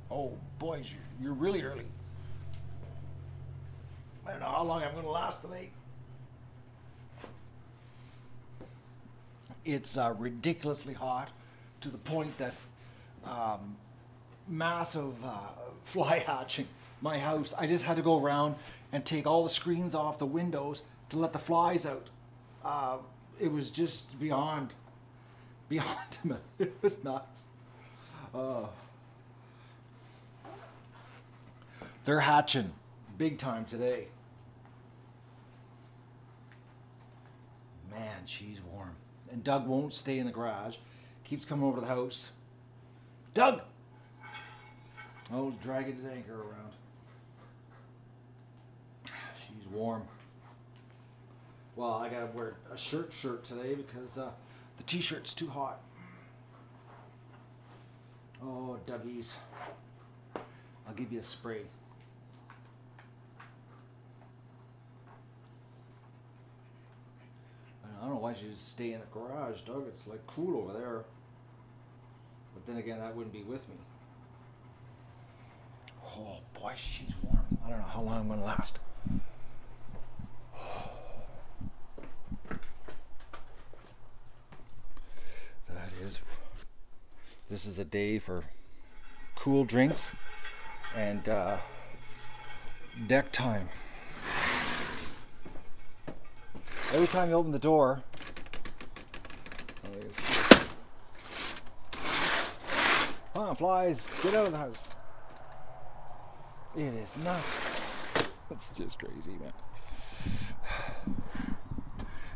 Oh, boys, you're really early. I don't know how long I'm going to last tonight. It's ridiculously hot to the point that massive fly hatching my house. I just had to go around and take all the screens off the windows to let the flies out. It was just beyond me. It was nuts. They're hatching big time today. Man, she's warm. And Doug won't stay in the garage. Keeps coming over to the house. Doug! Oh, he's dragging his anchor around. She's warm. Well, I gotta wear a shirt today because the t-shirt's too hot. Oh, Dougie's. I'll give you a spray. I don't know why you just stay in the garage, Doug. It's like cool over there. But then again, that wouldn't be with me. Oh boy, she's warm. I don't know how long I'm going to last. This is a day for cool drinks and deck time. Every time you open the door, come on, flies, get out of the house. It is nuts. It's just crazy, man.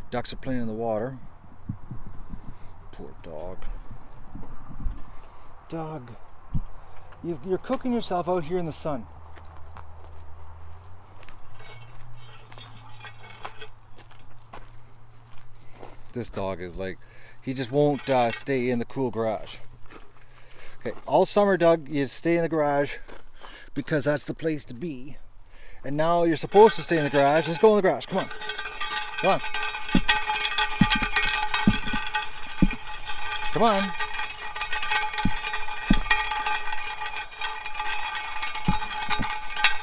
Ducks are playing in the water. Poor dog. Dog, you're cooking yourself out here in the sun. This dog is like, he just won't stay in the cool garage. Okay, all summer, Doug, you stay in the garage because that's the place to be. And now you're supposed to stay in the garage. Let's go in the garage. Come on. Come on. Come on.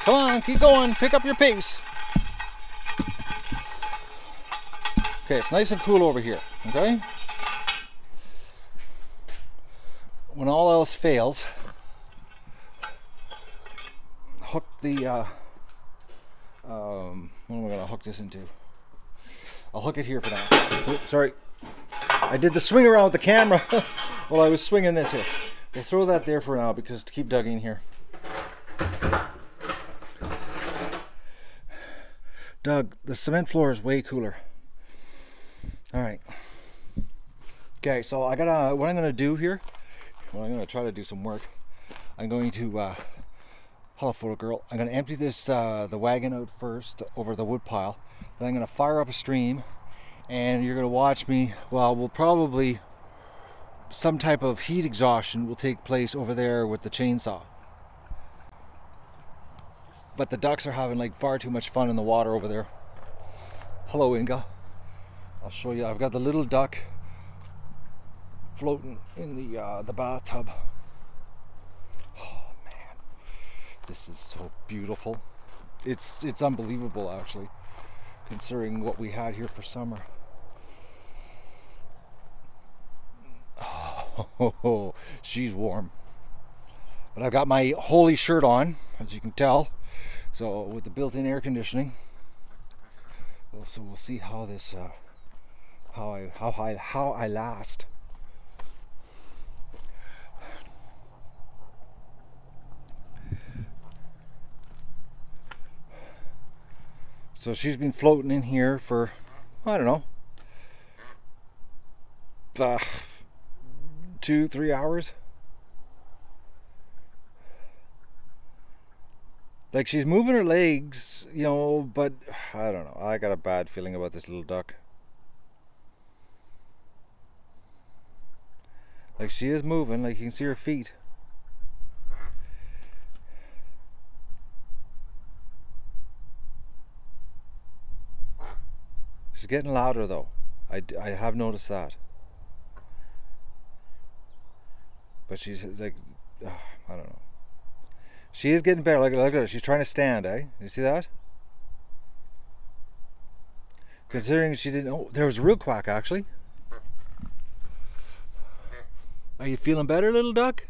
Come on, keep going. Pick up your pace. Okay, it's nice and cool over here, okay? When all else fails, hook the, what am I going to hook this into? I'll hook it here for now. Oops, sorry. I did the swing around with the camera while I was swinging this here. We'll throw that there for now because to keep Doug in here. Doug, the cement floor is way cooler. All right. Okay, so I gotta. What I'm gonna do here? Well, I'm gonna try to do some work. I'm going to. Hello, photo girl. I'm gonna empty this the wagon out first over the wood pile. Then I'm gonna fire up a stream, and you're gonna watch me. Well, we'll probably some type of heat exhaustion will take place over there with the chainsaw. But the ducks are having like far too much fun in the water over there. Hello, Inga. I'll show you. I've got the little duck floating in the bathtub. Oh man, this is so beautiful. It's unbelievable actually, considering what we had here for summer. Oh, she's warm. But I've got my holy shirt on, as you can tell. So with the built-in air conditioning, so we'll see how this, how I last. So she's been floating in here for, I don't know, 2-3 hours. Like she's moving her legs, you know, but I don't know. I got a bad feeling about this little duck. Like she is moving, like you can see her feet. She's getting louder though. I have noticed that. But she's like, I don't know. She is getting better. Look at her. She's trying to stand, eh? You see that? Considering she didn't... Oh, there was a real quack, actually. Are you feeling better, little duck?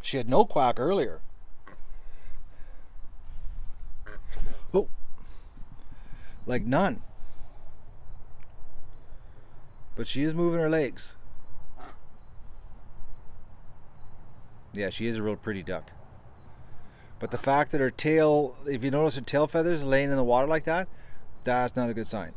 She had no quack earlier. Oh. Like none. But she is moving her legs. Yeah, she is a real pretty duck. But the fact that her tail, if you notice her tail feathers laying in the water like that, that's not a good sign.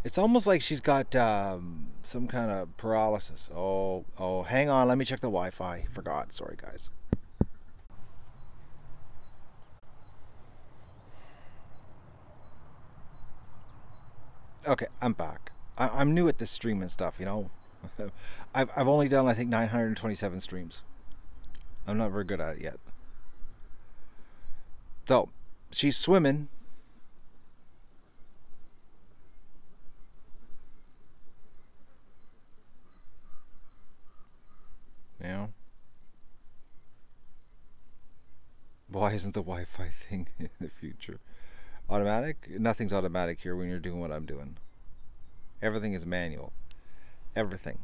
It's almost like she's got some kind of paralysis. Oh, hang on. Let me check the Wi-Fi. Forgot. Sorry, guys. Okay, I'm back. I'm new at this streaming stuff, you know. I've only done, I think, 927 streams. I'm not very good at it yet. So, she's swimming. You know? Why isn't the Wi-Fi thing in the future? Automatic? Nothing's automatic here when you're doing what I'm doing. Everything is manual. Everything.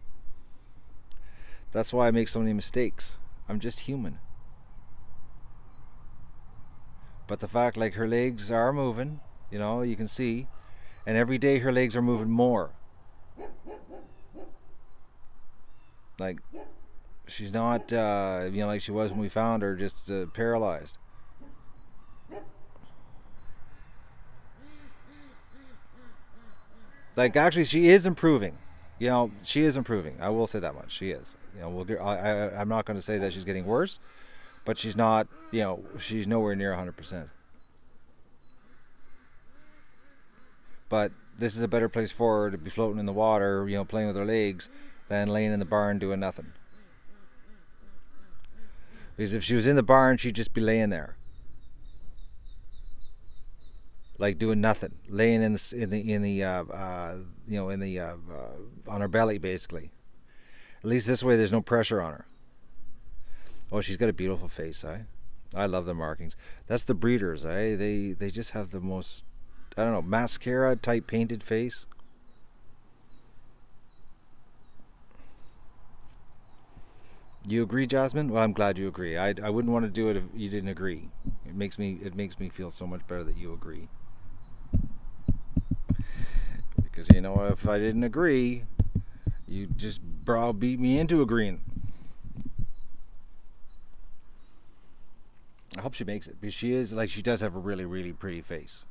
That's why I make so many mistakes. I'm just human. But the fact, like, her legs are moving, you know, you can see, and every day her legs are moving more. Like, she's not, you know, like she was when we found her, just paralyzed. Like, actually, she is improving. You know, she is improving. I will say that much. She is. You know, I'm not going to say that she's getting worse, but she's not, you know, she's nowhere near 100%. But this is a better place for her to be floating in the water, you know, playing with her legs, than laying in the barn doing nothing. Because if she was in the barn, she'd just be laying there, like doing nothing, laying in the you know, on her belly, basically. At least this way, there's no pressure on her. Oh, she's got a beautiful face, eh? I love the markings. That's the breeders, eh? They just have the most, I don't know, mascara type painted face. You agree, Jasmine? Well, I'm glad you agree. I wouldn't want to do it if you didn't agree. It makes me feel so much better that you agree. Because, you know, if I didn't agree, you just browbeat me into agreeing. I hope she makes it, because she is, like, she does have a really, really pretty face.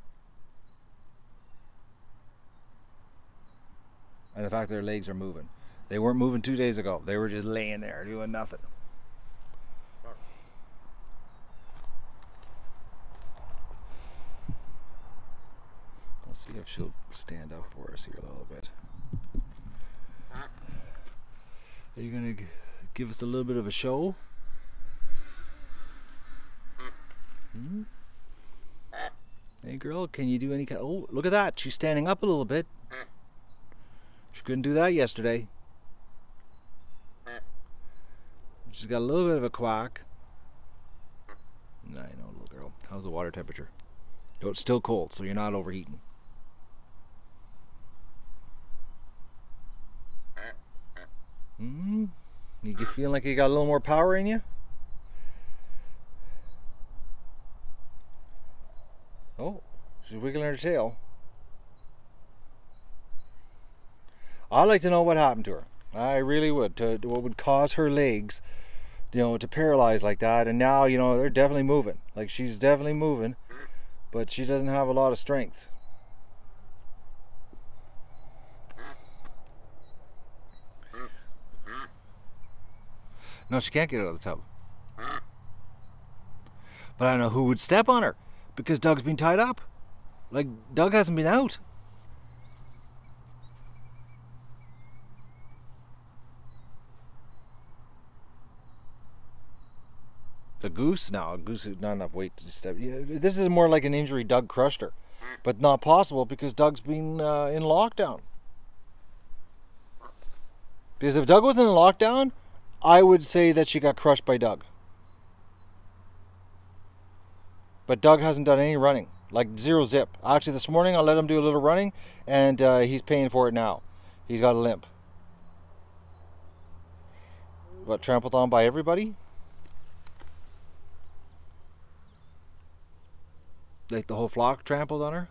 And the fact that her legs are moving. They weren't moving 2 days ago. They were just laying there doing nothing. Let's see if she'll stand up for us here a little bit. Are you going to give us a little bit of a show? Hmm? Hey girl, can you do any kind... Oh, look at that. She's standing up a little bit. She couldn't do that yesterday. She's got a little bit of a quack. I know, little girl. How's the water temperature? Oh, it's still cold, so you're not overheating. You feel like you got a little more power in you? Oh, she's wiggling her tail. I'd like to know what happened to her. I really would. What would cause her legs, you know, to paralyze like that. And now, you know, they're definitely moving. Like, she's definitely moving, but she doesn't have a lot of strength. No, she can't get out of the tub. But I don't know who would step on her, because Doug's been tied up. Like, Doug hasn't been out. The goose? No, a goose is not enough weight to step. Yeah, this is more like an injury. Doug crushed her. But not possible, because Doug's been in lockdown. Because if Doug wasn't in lockdown, I would say that she got crushed by Doug. But Doug hasn't done any running. Like zero zip. Actually, this morning I let him do a little running, and he's paying for it now. He's got a limp. What, trampled on by everybody? Like the whole flock trampled on her?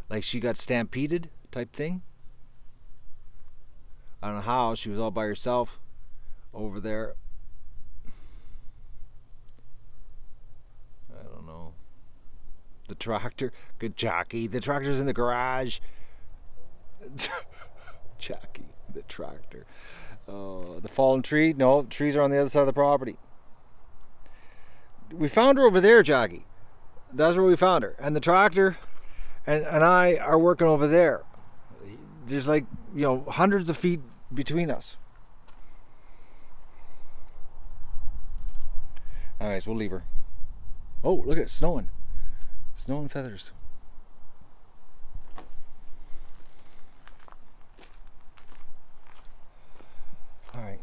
Like she got stampeded type thing? I don't know how. She was all by herself over there. I don't know. The tractor. Good Jackie. The tractor's in the garage. Jackie, the tractor. The fallen tree. No, trees are on the other side of the property. We found her over there, Jackie. That's where we found her. And the tractor and I are working over there. There's like, you know, hundreds of feet between us. Alright, so we'll leave her. Oh, look at it, snowing. Snow and feathers. Alright.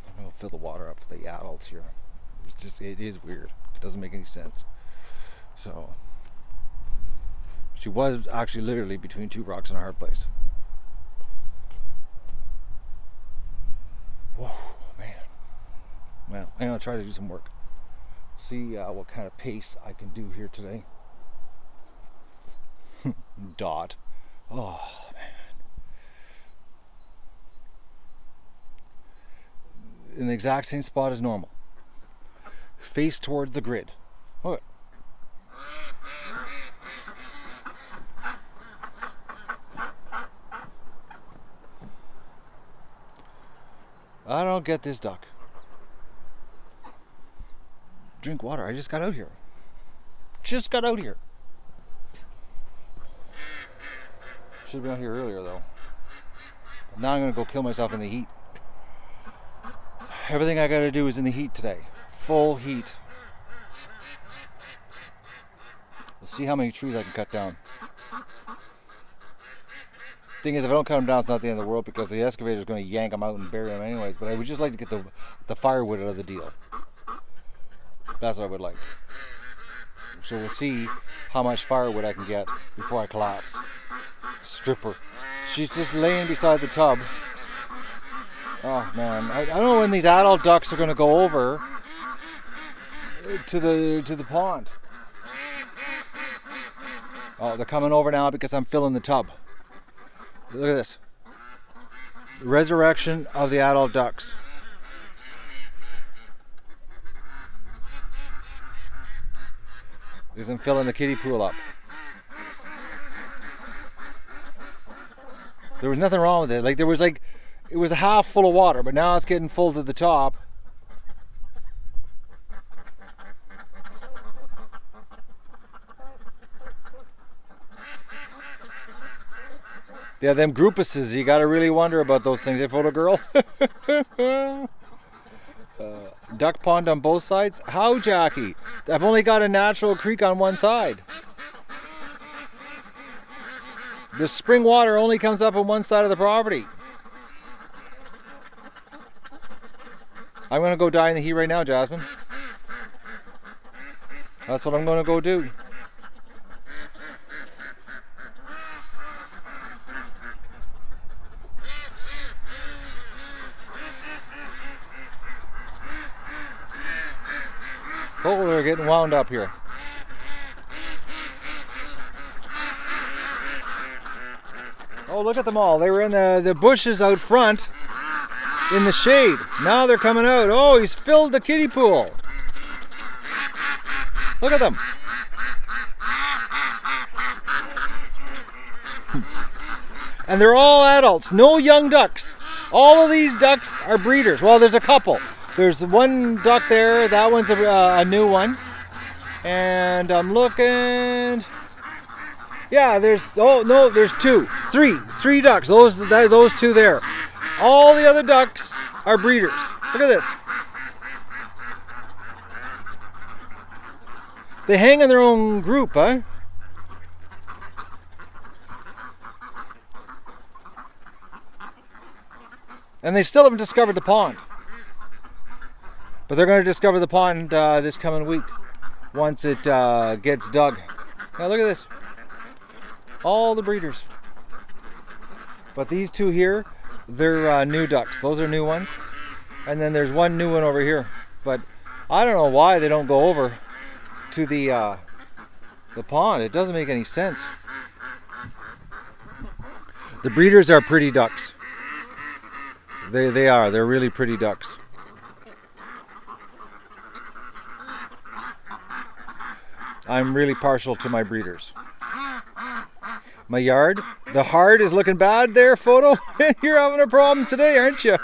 I'm going to fill the water up for the adults here. It's just, it is weird. It doesn't make any sense. So, she was actually literally between two rocks and a hard place. Whoa, man. Well, I'm going to try to do some work. See what kind of pace I can do here today. Dot. Oh, man. In the exact same spot as normal. Face towards the grid. Okay. I don't get this duck. Drink water. I just got out here. Just got out here. Should have been out here earlier though. Now I'm going to go kill myself in the heat. Everything I got to do is in the heat today. Full heat. We'll see how many trees I can cut down. Thing is, if I don't cut them down, it's not the end of the world because the excavator is going to yank them out and bury them anyways. But I would just like to get the firewood out of the deal. That's what I would like. So we'll see how much firewood I can get before I collapse. Stripper. She's just laying beside the tub. Oh man, I don't know when these adult ducks are going to go over to the pond. Oh, they're coming over now because I'm filling the tub. Look at this. Resurrection of the adult ducks. Because I'm filling the kiddie pool up. There was nothing wrong with it. Like it was half full of water, but now it's getting full to the top. Yeah, them groupuses, you gotta really wonder about those things, eh, photo girl? Duck pond on both sides? How, Jackie? I've only got a natural creek on one side. The spring water only comes up on one side of the property. I'm gonna go die in the heat right now, Jasmine. That's what I'm gonna go do. Oh, they're getting wound up here. Oh, look at them all. They were in the bushes out front in the shade. Now they're coming out. Oh, he's filled the kiddie pool. Look at them. And they're all adults. No young ducks. All of these ducks are breeders. Well, there's a couple. There's one duck there. That one's a new one. And I'm looking. Yeah, there's three ducks. Those two there. All the other ducks are breeders. Look at this. They hang in their own group, huh? And they still haven't discovered the pond. But they're going to discover the pond this coming week once it gets dug. Now look at this. All the breeders. But these two here, they're new ducks. Those are new ones. And then there's one new one over here. But I don't know why they don't go over to the pond. It doesn't make any sense. The breeders are pretty ducks. They are. They're really pretty ducks. I'm really partial to my breeders. My yard, the heart is looking bad there, photo. You're having a problem today, aren't you?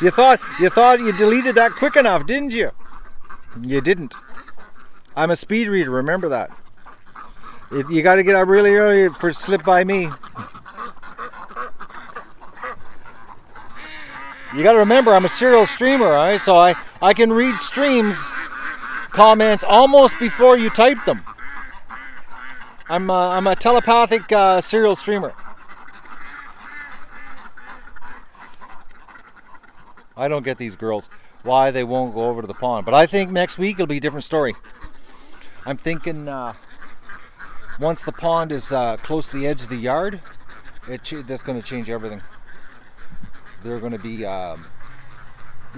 You thought you deleted that quick enough, didn't you? You didn't. I'm a speed reader, remember that. You got to get up really early for slip by me. You got to remember, I'm a serial streamer, all right? So I can read streams comments almost before you type them. I'm a telepathic serial streamer. I don't get these girls, why they won't go over to the pond. But I think next week it'll be a different story. I'm thinking once the pond is close to the edge of the yard, that's going to change everything. They're going to be they're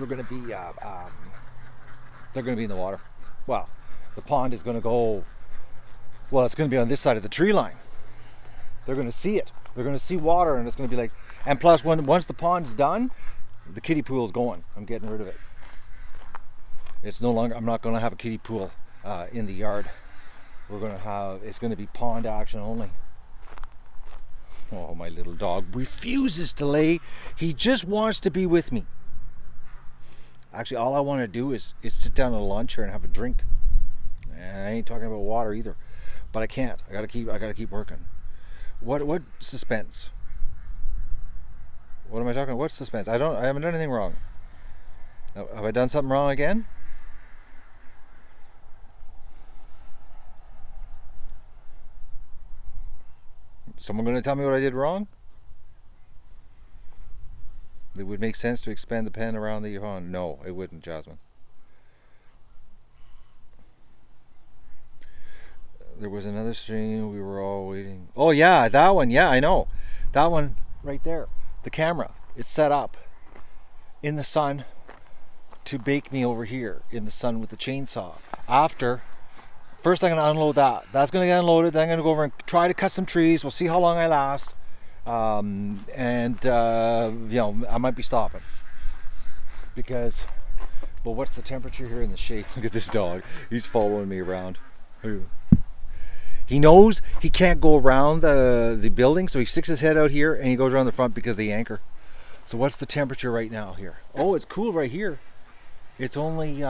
going to be in the water. Well, the pond is going to go, well, it's going to be on this side of the tree line. They're going to see it. They're going to see water, and it's going to be like, and plus once the pond is done, the kiddie pool is going. I'm getting rid of it. It's no longer, I'm not going to have a kiddie pool in the yard. We're going to have, it's going to be pond action only. Oh, my little dog refuses to lay. He just wants to be with me. Actually, all I want to do is sit down at a lawn chair and have a drink. And I ain't talking about water either. But I can't. I gotta keep working. What suspense? What am I talking about? What suspense? I haven't done anything wrong. Have I done something wrong again? Someone going to tell me what I did wrong? It would make sense to expand the pen around the pond. No, it wouldn't, Jasmine. There was another stream. We were all waiting. Oh yeah, that one. Yeah, I know. That one right there. The camera. It's set up in the sun to bake me over here in the sun with the chainsaw. First I'm going to unload that. That's going to get unloaded. Then I'm going to go over and try to cut some trees. We'll see how long I last. You know, I might be stopping. Because, well, what's the temperature here in the shade? Look at this dog. He's following me around. He knows he can't go around the building, so he sticks his head out here and he goes around the front because of the anchor. So what's the temperature right now here? Oh, it's cool right here. It's only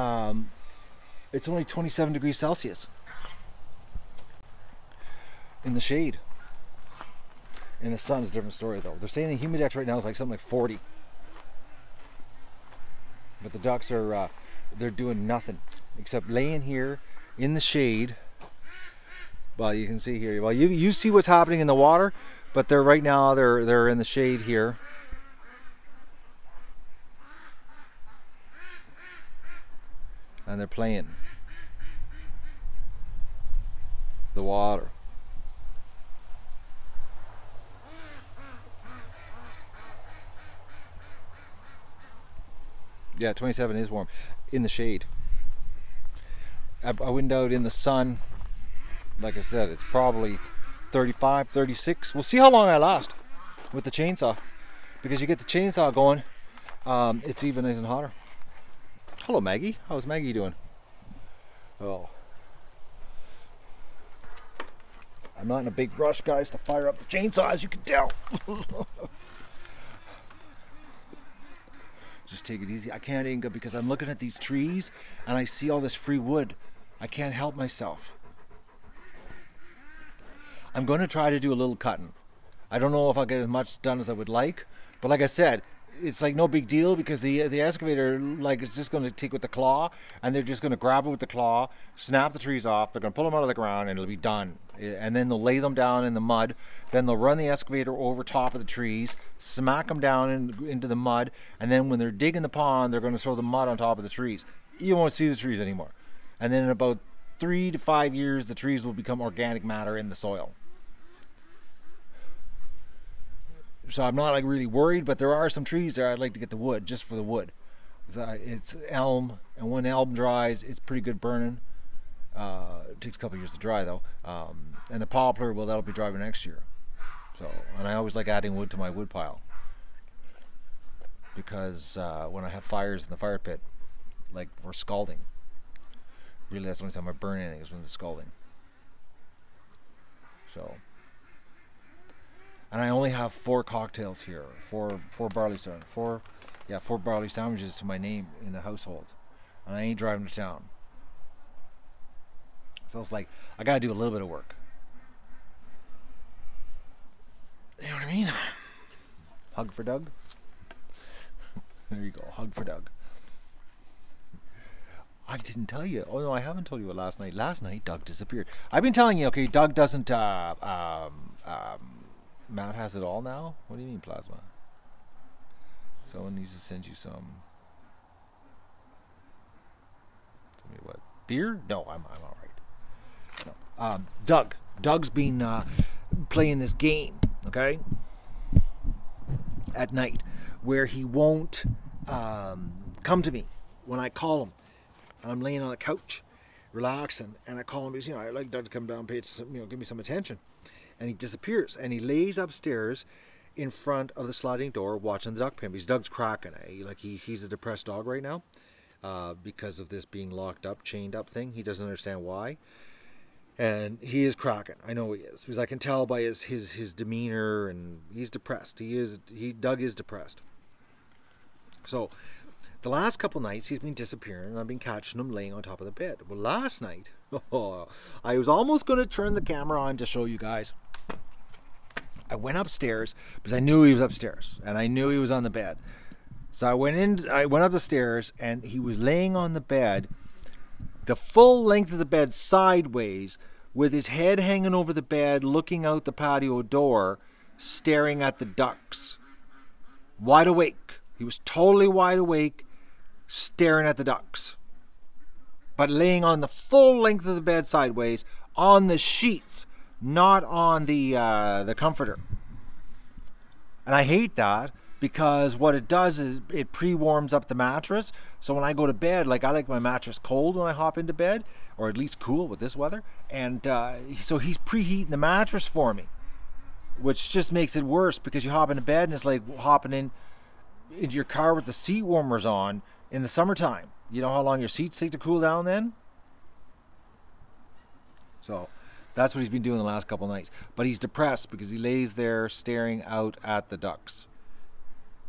27 degrees Celsius. In the shade. In the sun is a different story though. They're saying the humidex right now is like something like 40. But the ducks are they're doing nothing except laying here in the shade. Well, you can see here. Well, you see what's happening in the water, but they're right now they're in the shade here. And they're playing the water. Yeah, 27 is warm in the shade. I went out in the sun. Like I said, it's probably 35, 36. We'll see how long I last with the chainsaw. Because you get the chainsaw going, it's even nice and hotter. Hello, Maggie. How's Maggie doing? Oh. I'm not in a big rush, guys, to fire up the chainsaw, as you can tell. Just take it easy. I can't even go because I'm looking at these trees and I see all this free wood. I can't help myself. I'm going to try to do a little cutting. I don't know if I'll get as much done as I would like, but like I said, it's like no big deal because the excavator like is just going to take with the claw, and they're just going to grab it with the claw, snap the trees off. They're going to pull them out of the ground, and it'll be done. And then they'll lay them down in the mud. Then they'll run the excavator over top of the trees, smack them down into the mud, and then when they're digging the pond, they're going to throw the mud on top of the trees. You won't see the trees anymore. And then in about 3 to 5 years, the trees will become organic matter in the soil. So I'm not like really worried, but there are some trees there I'd like to get the wood, just for the wood. It's elm, and when elm dries, it's pretty good burning. It takes a couple years to dry though. And the poplar, well, that'll be dry next year. So, and I always like adding wood to my wood pile, because when I have fires in the fire pit, like we're scalding. Really, that's the only time I burn anything is when it's scalding. So. And I only have 4 cocktails here, four barley sandwiches to my name in the household, and I ain't driving to town. So it's like I gotta do a little bit of work. You know what I mean? Hug for Doug. There you go, hug for Doug. I didn't tell you. Oh no, I haven't told you what last night. Last night, Doug disappeared. I've been telling you. Okay, Doug doesn't. Matt has it all now? What do you mean plasma? Someone needs to send you some. Tell me what? Beer? No, I'm all right. No. Doug's been playing this game, okay? At night, where he won't come to me when I call him. And I'm laying on the couch, relaxing, and I call him because, I'd like Doug to come down and pay some, give me some attention. And he disappears, and he lays upstairs in front of the sliding door watching the duck pen, because Doug's cracking. He's a depressed dog right now because of this being locked up, chained up thing. He doesn't understand why, and he is cracking. I know he is, because I can tell by his demeanor, and he's depressed. Doug is depressed. So the last couple nights he's been disappearing, and I've been catching him laying on top of the bed. Well, last night, I was almost going to turn the camera on to show you guys. I went upstairs because I knew he was upstairs, and I knew he was on the bed. So I went up the stairs, and he was laying on the bed, the full length of the bed sideways, with his head hanging over the bed, looking out the patio door, staring at the ducks. Wide awake. He was totally wide awake, staring at the ducks. But laying on the full length of the bed sideways, on the sheets, not on the comforter. And I hate that, because what it does is it pre-warms up the mattress. So when I go to bed, I like my mattress cold when I hop into bed, or at least cool with this weather. And so he's preheating the mattress for me, which just makes it worse, because you hop into bed and it's like hopping into your car with the seat warmers on in the summertime. You know how long your seats take to cool down then? So that's what he's been doing the last couple nights. But he's depressed because he lays there staring out at the ducks.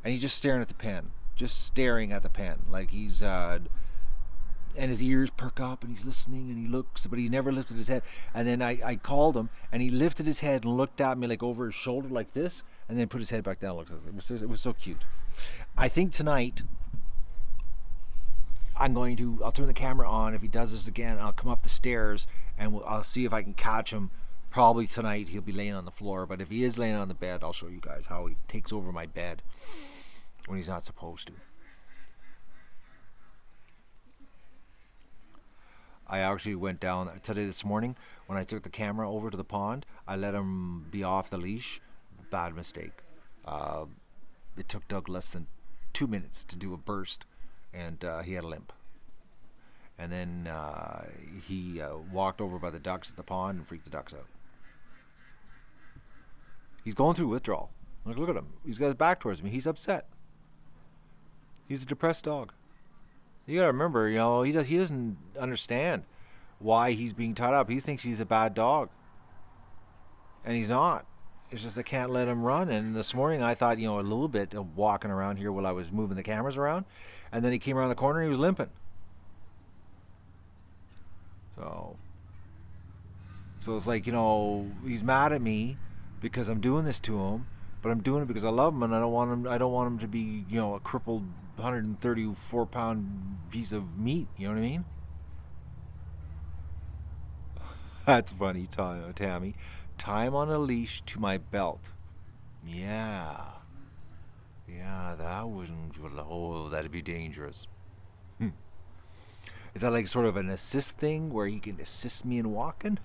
And he's just staring at the pen. Just staring at the pen. Like he's... and his ears perk up, and he's listening, and he looks, but he never lifted his head. And then I called him, and he lifted his head and looked at me like over his shoulder like this, and then put his head back down and looked at us. It was so cute. I think tonight I'll turn the camera on. If he does this again, I'll come up the stairs, and I'll see if I can catch him. Probably tonight he'll be laying on the floor, but if he is laying on the bed, I'll show you guys how he takes over my bed when he's not supposed to. I actually went down today this morning when I took the camera over to the pond. I let him be off the leash. Bad mistake. It took Doug less than 2 minutes to do a burst, and he had a limp. And then he walked over by the ducks at the pond and freaked the ducks out. He's going through withdrawal. Look at him. He's got his back towards me. He's upset. He's a depressed dog. You gotta remember, he doesn't understand why he's being tied up. He thinks he's a bad dog, and he's not. It's just I can't let him run. And this morning I thought, a little bit of walking around here while I was moving the cameras around, and then he came around the corner and he was limping. So it's like, he's mad at me because I'm doing this to him, But I'm doing it because I love them, and I don't want them. I don't want them to be, you know, a crippled 134-pound piece of meat. You know what I mean? That's funny, Tammy. Tie him on a leash to my belt. Yeah, yeah, that wouldn't. Oh, that'd be dangerous. Hmm. Is that like sort of an assist thing where he can assist me in walking?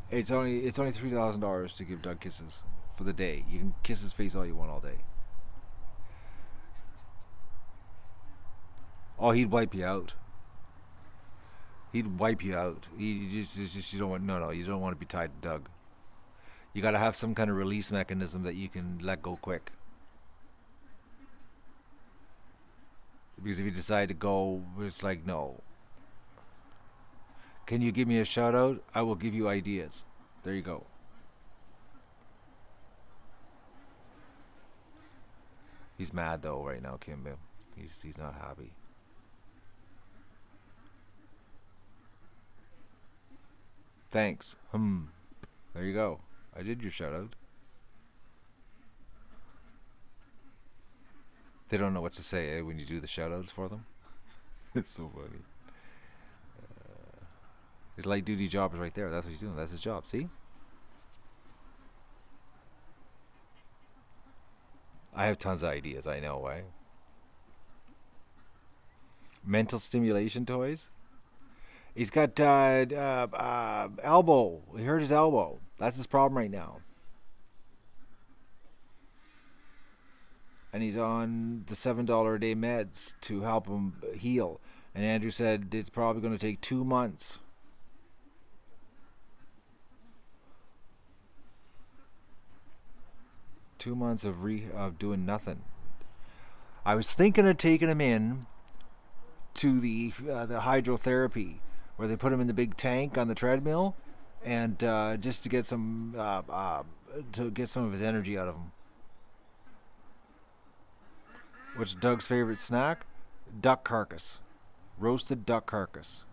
It's only $3,000 to give Doug kisses for the day. You can kiss his face all you want all day. Oh, he'd wipe you out. He'd wipe you out. Just you don't want no, you don't want to be tied to Doug. You got to have some kind of release mechanism that you can let go quick. Because if you decide to go, it's like no. Can you give me a shout out? I will give you ideas. There you go. He's mad though right now, Kimbo. He's not happy. Thanks. There you go. I did your shout out. They don't know what to say when you do the shout outs for them. It's so funny. His light duty job is right there. That's what he's doing. That's his job. See? I have tons of ideas. I know, right? Mental stimulation toys. He's got elbow. He hurt his elbow. That's his problem right now. And he's on the $7 a day meds to help him heal. And Andrew said it's probably going to take 2 months. Of doing nothing. I was thinking of taking him in to the hydrotherapy where they put him in the big tank on the treadmill, and just to get some of his energy out of him. What's Doug's favorite snack? Duck carcass, roasted duck carcass.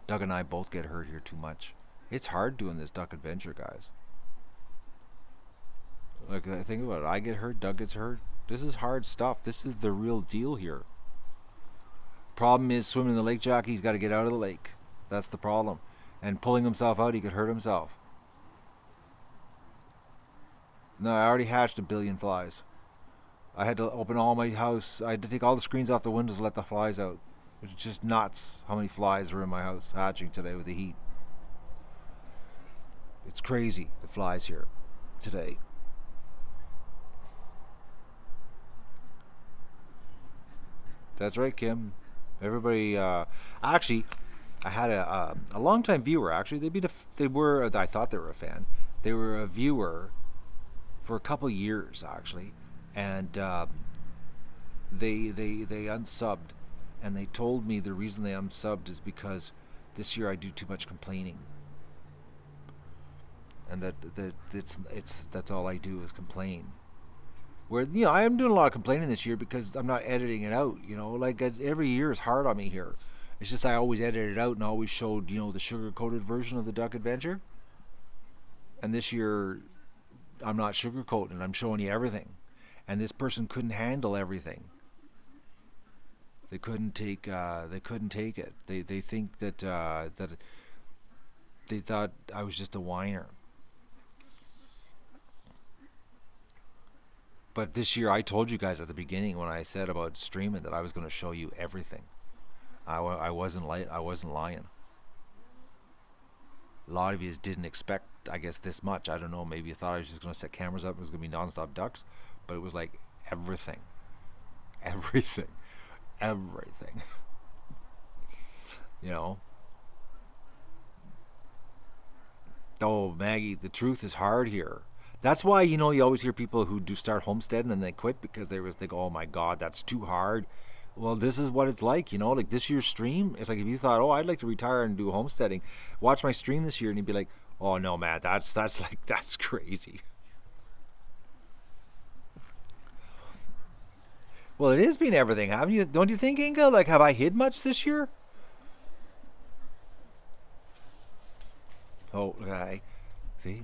Doug and I both get hurt here too much. It's hard doing this duck adventure, guys. Like, think about it. I get hurt, Doug gets hurt. This is hard stuff. This is the real deal here. Problem is, swimming in the lake, Jackie, he's got to get out of the lake. That's the problem. And pulling himself out, he could hurt himself. No, I already hatched 1 billion flies. I had to open all my house. I had to take all the screens off the windows and let the flies out. It's just nuts how many flies were in my house hatching today with the heat. It's crazy, the flies here today. That's right, Kim. Everybody, actually, I had a longtime viewer. Actually, they were. I thought they were a fan. They were a viewer for a couple years, actually, and they unsubbed. And they told me the reason they unsubbed is because this year I do too much complaining, and that's all I do is complain. Where I am doing a lot of complaining this year because I'm not editing it out. Like every year is hard on me here. It's just I always edit it out and always showed the sugar coated version of the Duck Adventure. And this year I'm not sugar coating. I'm showing you everything, and this person couldn't handle everything. They couldn't take it. They think that they thought I was just a whiner. But this year I told you guys at the beginning when I said about streaming that I was going to show you everything. I wasn't lying. A lot of you didn't expect, I guess, this much. I don't know. Maybe you thought I was just going to set cameras up. It was going to be nonstop ducks, but it was like everything. Oh, Maggie, the truth is hard here. That's why you always hear people who do start homesteading and they quit because they go, oh my god, that's too hard. Well, this is what it's like, like this year's stream. It's like if you thought, oh, I'd like to retire and do homesteading, watch my stream this year, and you'd be like, Oh no, man, that's crazy. Well, it has been everything, haven't you? Don't you think, Inga? Like, have I hid much this year? Oh, look at that. See?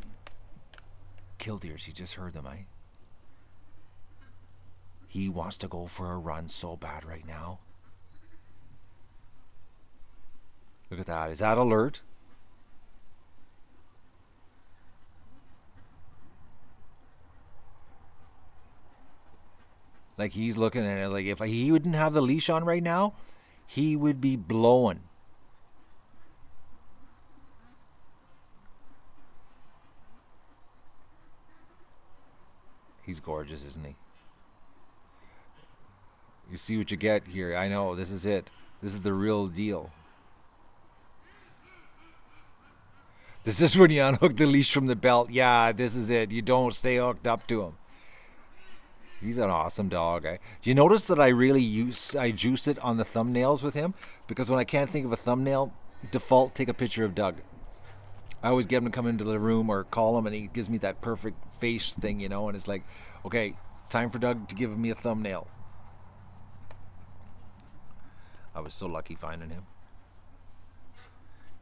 Killdeers, he just heard them, eh? He wants to go for a run so bad right now. Look at that. Is that alert? Like, he's looking at it. Like, if he wouldn't have the leash on right now, he would be blowing. He's gorgeous, isn't he? You see what you get here. I know. This is it. This is the real deal. This is when you unhook the leash from the belt. Yeah, this is it. You don't stay hooked up to him. He's an awesome dog. Do you notice that I juice it on the thumbnails with him? Because when I can't think of a thumbnail, default take a picture of Doug. I always get him to come into the room or call him, and he gives me that perfect face thing, and it's like, okay, it's time for Doug to give me a thumbnail. I was so lucky finding him.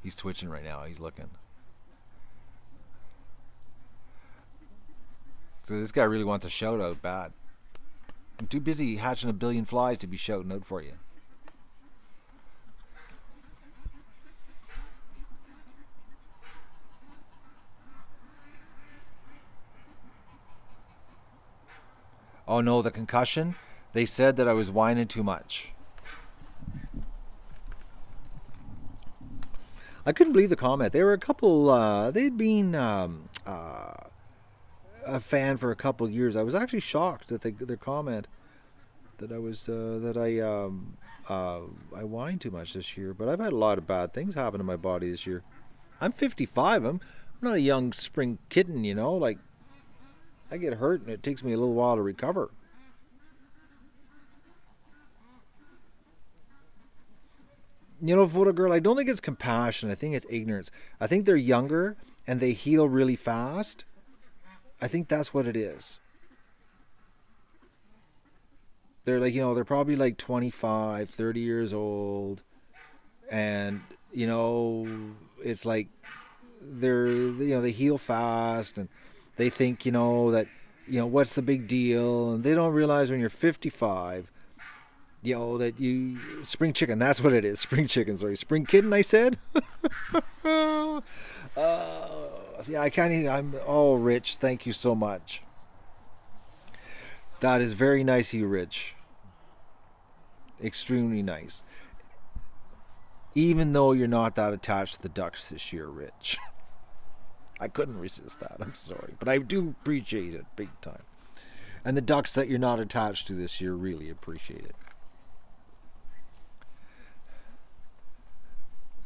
He's twitching right now. He's looking. So this guy really wants a shout out bad. I'm too busy hatching a billion flies to be shouting out for you. Oh no, the concussion? They said that I was whining too much. I couldn't believe the comment. They were a couple, they'd been a fan for a couple years. I was actually shocked at their comment that I whined too much this year. But I've had a lot of bad things happen to my body this year. I'm 55. I'm not a young spring kitten, like I get hurt and it takes me a little while to recover. Photo girl, I don't think it's compassion. I think it's ignorance. I think they're younger and they heal really fast. I think that's what it is. They're like, they're probably like 25, 30 years old. And, it's like they heal fast and they think, that, what's the big deal? And they don't realize when you're 55, that you spring chicken. That's what it is. Spring chicken. Sorry, spring kitten. I said. Yeah, I can't even. I'm Rich. Thank you so much. That is very nice of you, Rich. Extremely nice. Even though you're not that attached to the Ducks this year, Rich. I couldn't resist that. I'm sorry, but I do appreciate it big time. And the Ducks that you're not attached to this year really appreciate it.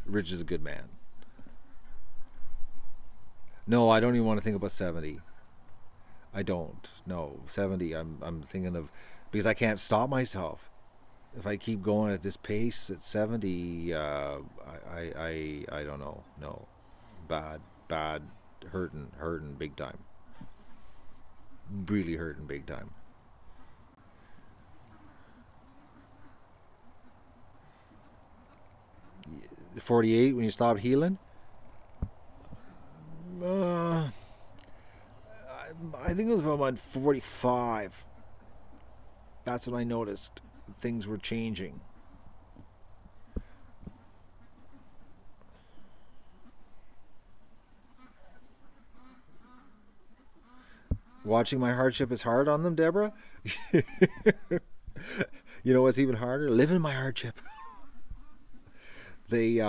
Rich is a good man. No, I don't even want to think about 70. I don't. No, 70. I'm thinking of, because I can't stop myself. If I keep going at this pace at 70, I don't know. No, bad, hurting big time. Really hurting big time. Yeah, 48 when you stop healing. I think it was about 45. That's when I noticed things were changing. Watching my hardship is hard on them, Deborah. You know what's even harder? Living my hardship. They,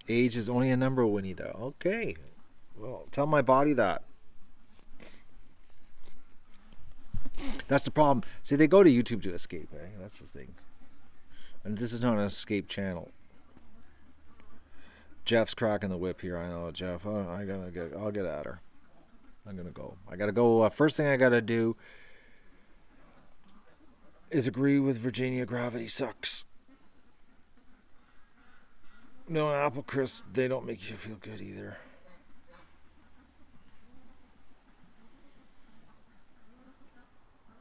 age is only a number, Winnie-Da. Okay. Well, tell my body that. That's the problem. See, they go to YouTube to escape, eh? That's the thing. And this is not an escape channel. Jeff's cracking the whip here. I know, Jeff. Oh, I'll get at her. I'm gonna go. I gotta go. First thing I gotta do is agree with Virginia. Gravity sucks. No, apple crisp, they don't make you feel good either.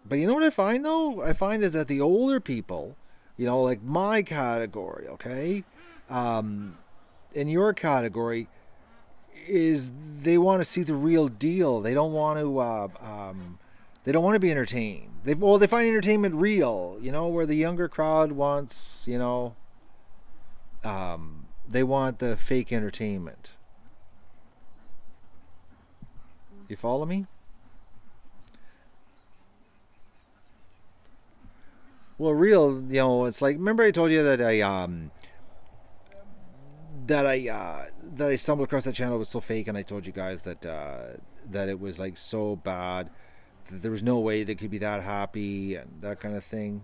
But you know what I find though? I find is that the older people, you know, like my category, okay, um, in your category, is they want to see the real deal. They don't want to. They don't want to be entertained. They find entertainment real. You know, where the younger crowd wants. You know, they want the fake entertainment. You follow me? Well, real. You know, it's like remember I told you that I stumbled across that channel. It was so fake, and I told you guys that that it was like so bad that there was no way they could be that happy and that kind of thing.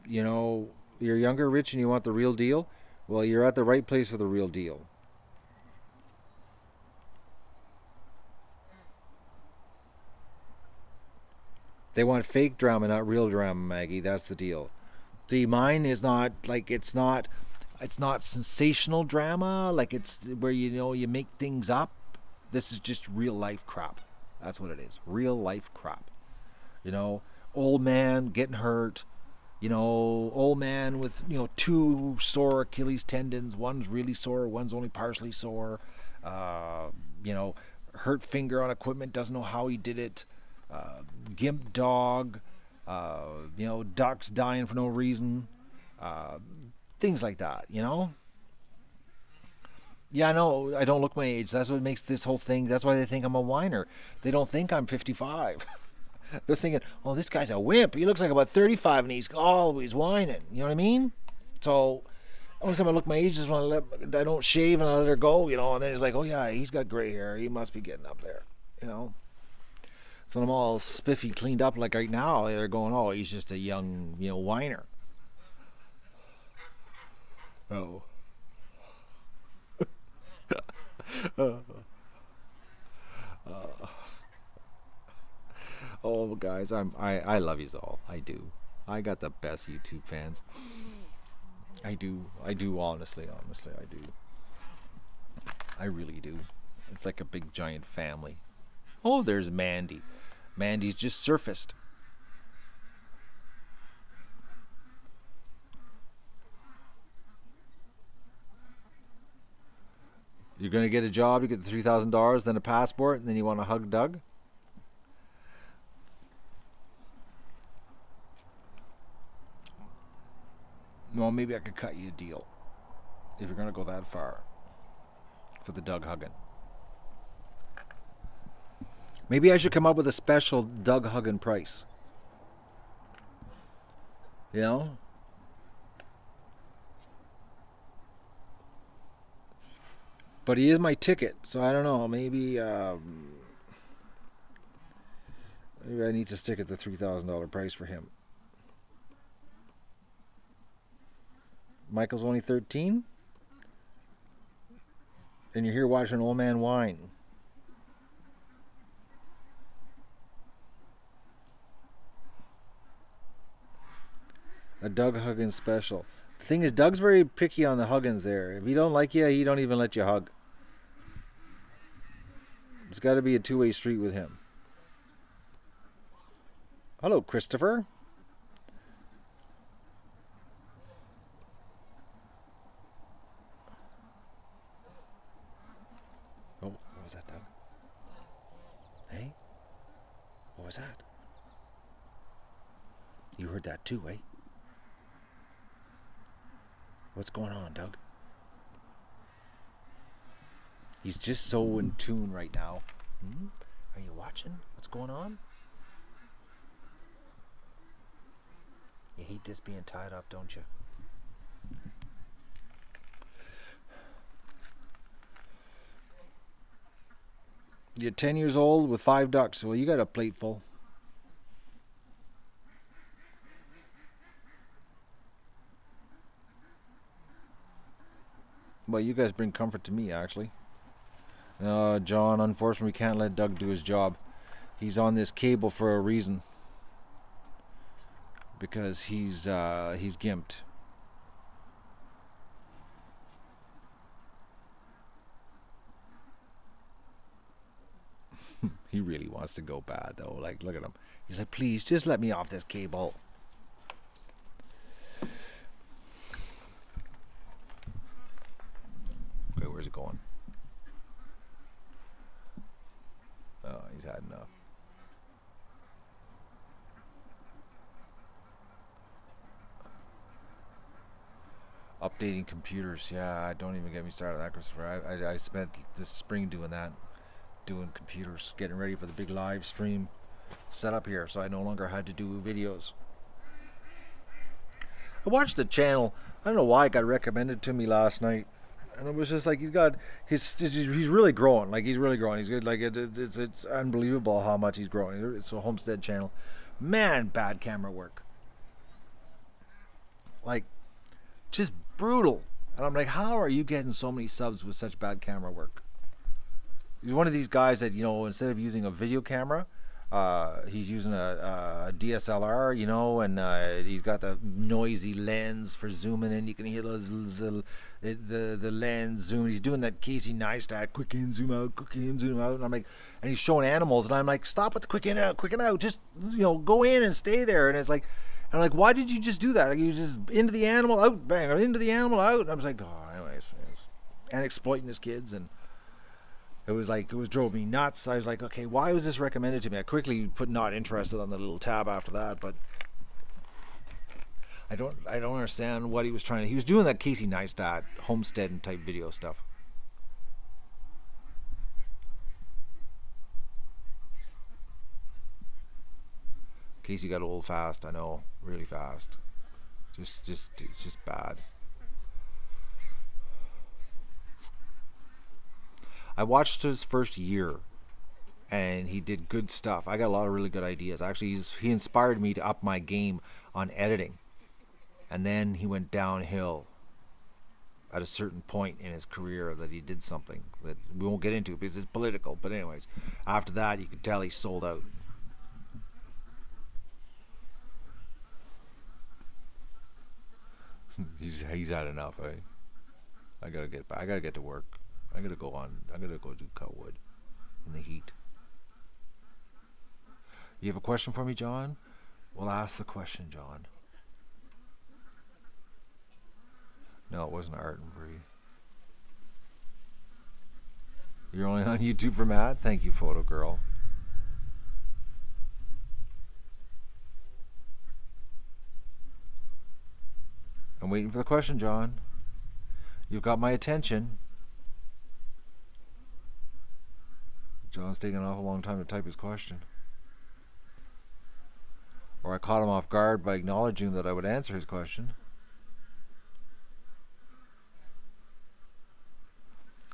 You know, you're younger, rich, and you want the real deal. Well, you're at the right place for the real deal. They want fake drama, not real drama, Maggie. That's the deal. See, mine is not like it's not sensational drama like it's where you know you make things up. This is just real life crap. That's what it is. Real life crap. You know, old man getting hurt. You know, old man with, you know, two sore Achilles tendons. One's really sore, one's only partially sore. You know, hurt finger on equipment, doesn't know how he did it. Gimp dog. You know, ducks dying for no reason. Things like that, you know? Yeah, I know. I don't look my age. That's what makes this whole thing. That's why they think I'm a whiner. They don't think I'm 55. They're thinking, oh, this guy's a wimp. He looks like about 35 and he's always whining. You know what I mean? So, only time I look my age is when I don't shave and I let her go, you know, and then it's like, oh, yeah, he's got gray hair. He must be getting up there, you know? So I'm all spiffy, cleaned up like right now. They're going, oh, he's just a young, you know, whiner. Oh. Oh, guys, I love you all. I do. I got the best YouTube fans. I do. Honestly, I do. I really do. It's like a big giant family. Oh, there's Mandy. Mandy's just surfaced. You're going to get a job, you get the $3,000, then a passport, and then you want to hug Doug? Well, maybe I could cut you a deal if you're going to go that far for the Doug hugging. Maybe I should come up with a special Doug hugging price. You know? But he is my ticket, so I don't know. Maybe maybe I need to stick at the $3,000 price for him. Michael's only 13? And you're here watching an old man whine. A Doug Huggins special. The thing is, Doug's very picky on the Huggins there. If he don't like you, he don't even let you hug. It's got to be a two-way street with him. Hello, Christopher. Oh, what was that, Doug? Hey? What was that? You heard that too, eh? What's going on, Doug? He's just so in tune right now. Are you watching? What's going on? You hate this being tied up, don't you? You're 10 years old with 5 ducks. Well, you got a plate full. Well, you guys bring comfort to me, actually. John, unfortunately, we can't let Doug do his job. He's on this cable for a reason. Because he's gimped. He really wants to go bad, though. Like, look at him. He's like, please, just let me off this cable. Okay, where's it going? Oh, he's had enough. Updating computers. Yeah, don't even get me started on that, Christopher. I spent this spring doing that. Doing computers, getting ready for the big live stream setup here, so I no longer had to do videos. I watched the channel. I don't know why it got recommended to me last night, and it was just like he's really growing. Like he's really growing. He's good. Like it's unbelievable how much he's growing. It's a Homestead channel. Man, bad camera work. Like just brutal. And I'm like, how are you getting so many subs with such bad camera work? He's one of these guys that, you know, instead of using a video camera, he's using a DSLR, you know, and he's got the noisy lens for zooming in. You can hear the lens zoom. He's doing that Casey Neistat, quick in, zoom out, quick in, zoom out. And I'm like, and he's showing animals, and I'm like, stop with the quick in and out. Just, you know, go in and stay there. And it's like, I'm like, why did you just do that? Like, you just into the animal, out, bang, or into the animal, out. And I was like, oh, anyways, and exploiting his kids. And it was like, it drove me nuts. I was like, okay, why was this recommended to me? I quickly put not interested on the little tab after that, but I don't understand what he was trying to. He was doing that Casey Neistat homestead and type video stuff. Casey got old fast, I know, really fast. It's just bad. I watched his first year, and he did good stuff. I got a lot of really good ideas. Actually, he inspired me to up my game on editing. And then he went downhill at a certain point in his career that he did something that we won't get into because it's political. But anyways, after that, you could tell he sold out. He's had enough, eh? I gotta get to work. I gotta go do cut wood in the heat. You have a question for me, John? Well, ask the question, John. No, it wasn't Art and Bree. You're only on YouTube for Matt? Thank you, Photo Girl. I'm waiting for the question, John. You've got my attention. John's taking an awful long time to type his question. Or I caught him off guard by acknowledging that I would answer his question.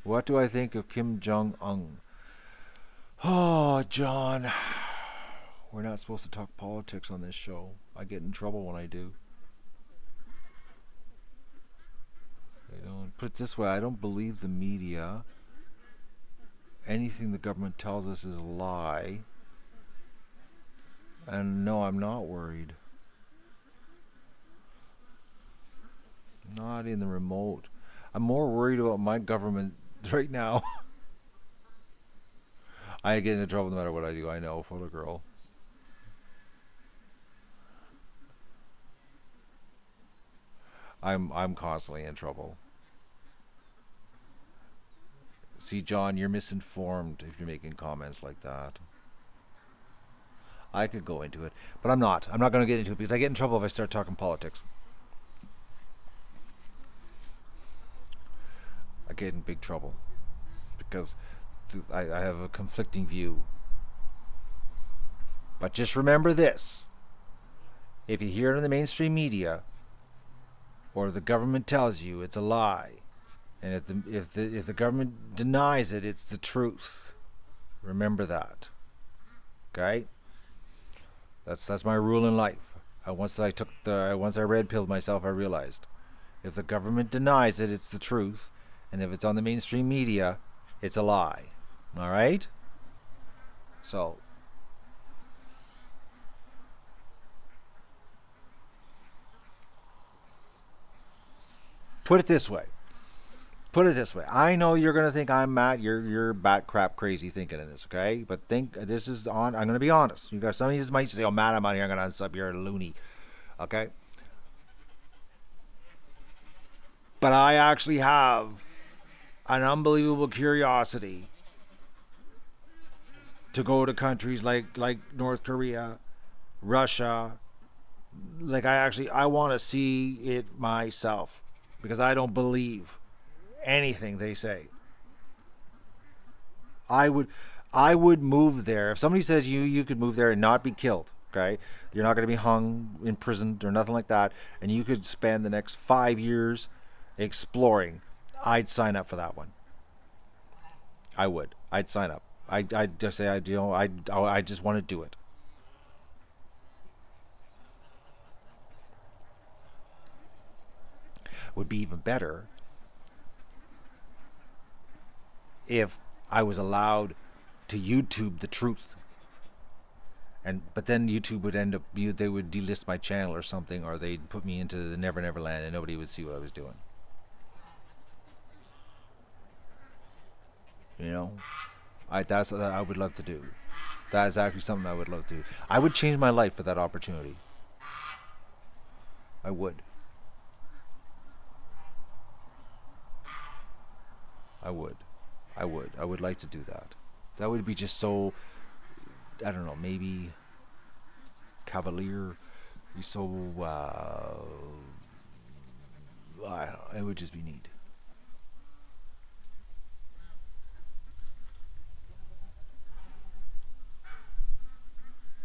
What do I think of Kim Jong-un? Oh, John. We're not supposed to talk politics on this show. I get in trouble when I do. Put it this way, I don't believe the media. Anything the government tells us is a lie. And no, I'm not worried. Not in the remote. I'm more worried about my government right now. I get into trouble no matter what I do. I know, photo girl. I'm constantly in trouble. See, John, you're misinformed if you're making comments like that. I could go into it, but I'm not. I'm not going to get into it because I get in trouble if I start talking politics. I get in big trouble because I have a conflicting view. But just remember this. If you hear it in the mainstream media or the government tells you it's a lie, and if the government denies it, it's the truth. Remember that. Okay? That's my rule in life. Once I red pilled myself, I realized if the government denies it, it's the truth, and if it's on the mainstream media, it's a lie. All right? So put it this way. Put it this way. I know you're gonna think I'm mad. You're bat crap crazy thinking of this, okay? But think this is on. I'm gonna be honest. You guys, some of you might say, "Oh, Matt, I'm out here. I'm gonna unsub. You're a loony," okay? But I actually have an unbelievable curiosity to go to countries like North Korea, Russia. Like I want to see it myself because I don't believe anything they say. I would I would move there. If somebody says you could move there and not be killed, okay? You're not going to be hung, imprisoned, or nothing like that, and you could spend the next 5 years exploring. I'd sign up for that one. I would. I'd sign up. I'd just say I just want to do it. Would be even better if I was allowed to YouTube the truth. But then YouTube would end up they would delist my channel or something, or they'd put me into the Never Never Land and nobody would see what I was doing. You know, that's what I would love to do. That is actually something I would love to do. I would change my life for that opportunity. I would. I would. I would. I would like to do that. That would be just so, I don't know, maybe cavalier. Be so, I don't know, it would just be neat.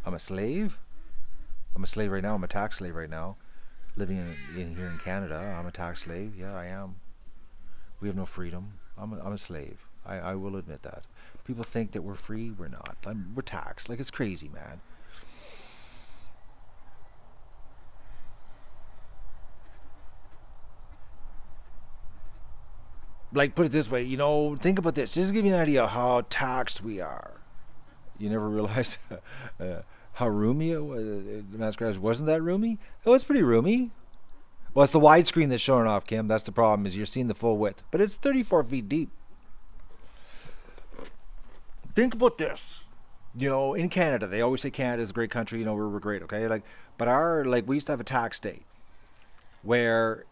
I'm a slave? I'm a slave right now. I'm a tax slave right now. Living in here in Canada. I'm a tax slave. Yeah, I am. We have no freedom. I'm a slave. I will admit that. People think that we're free. We're not. We're taxed. Like, it's crazy, man. Like, put it this way, think about this. Just to give you an idea of how taxed we are. You never realized how roomy it was. Masquerade wasn't that roomy? It was pretty roomy. Well, it's the widescreen that's showing off, Kim. That's the problem, is you're seeing the full width. But it's 34 feet deep. Think about this. In Canada, they always say Canada's a great country. We're great, okay? But we used to have a tax day where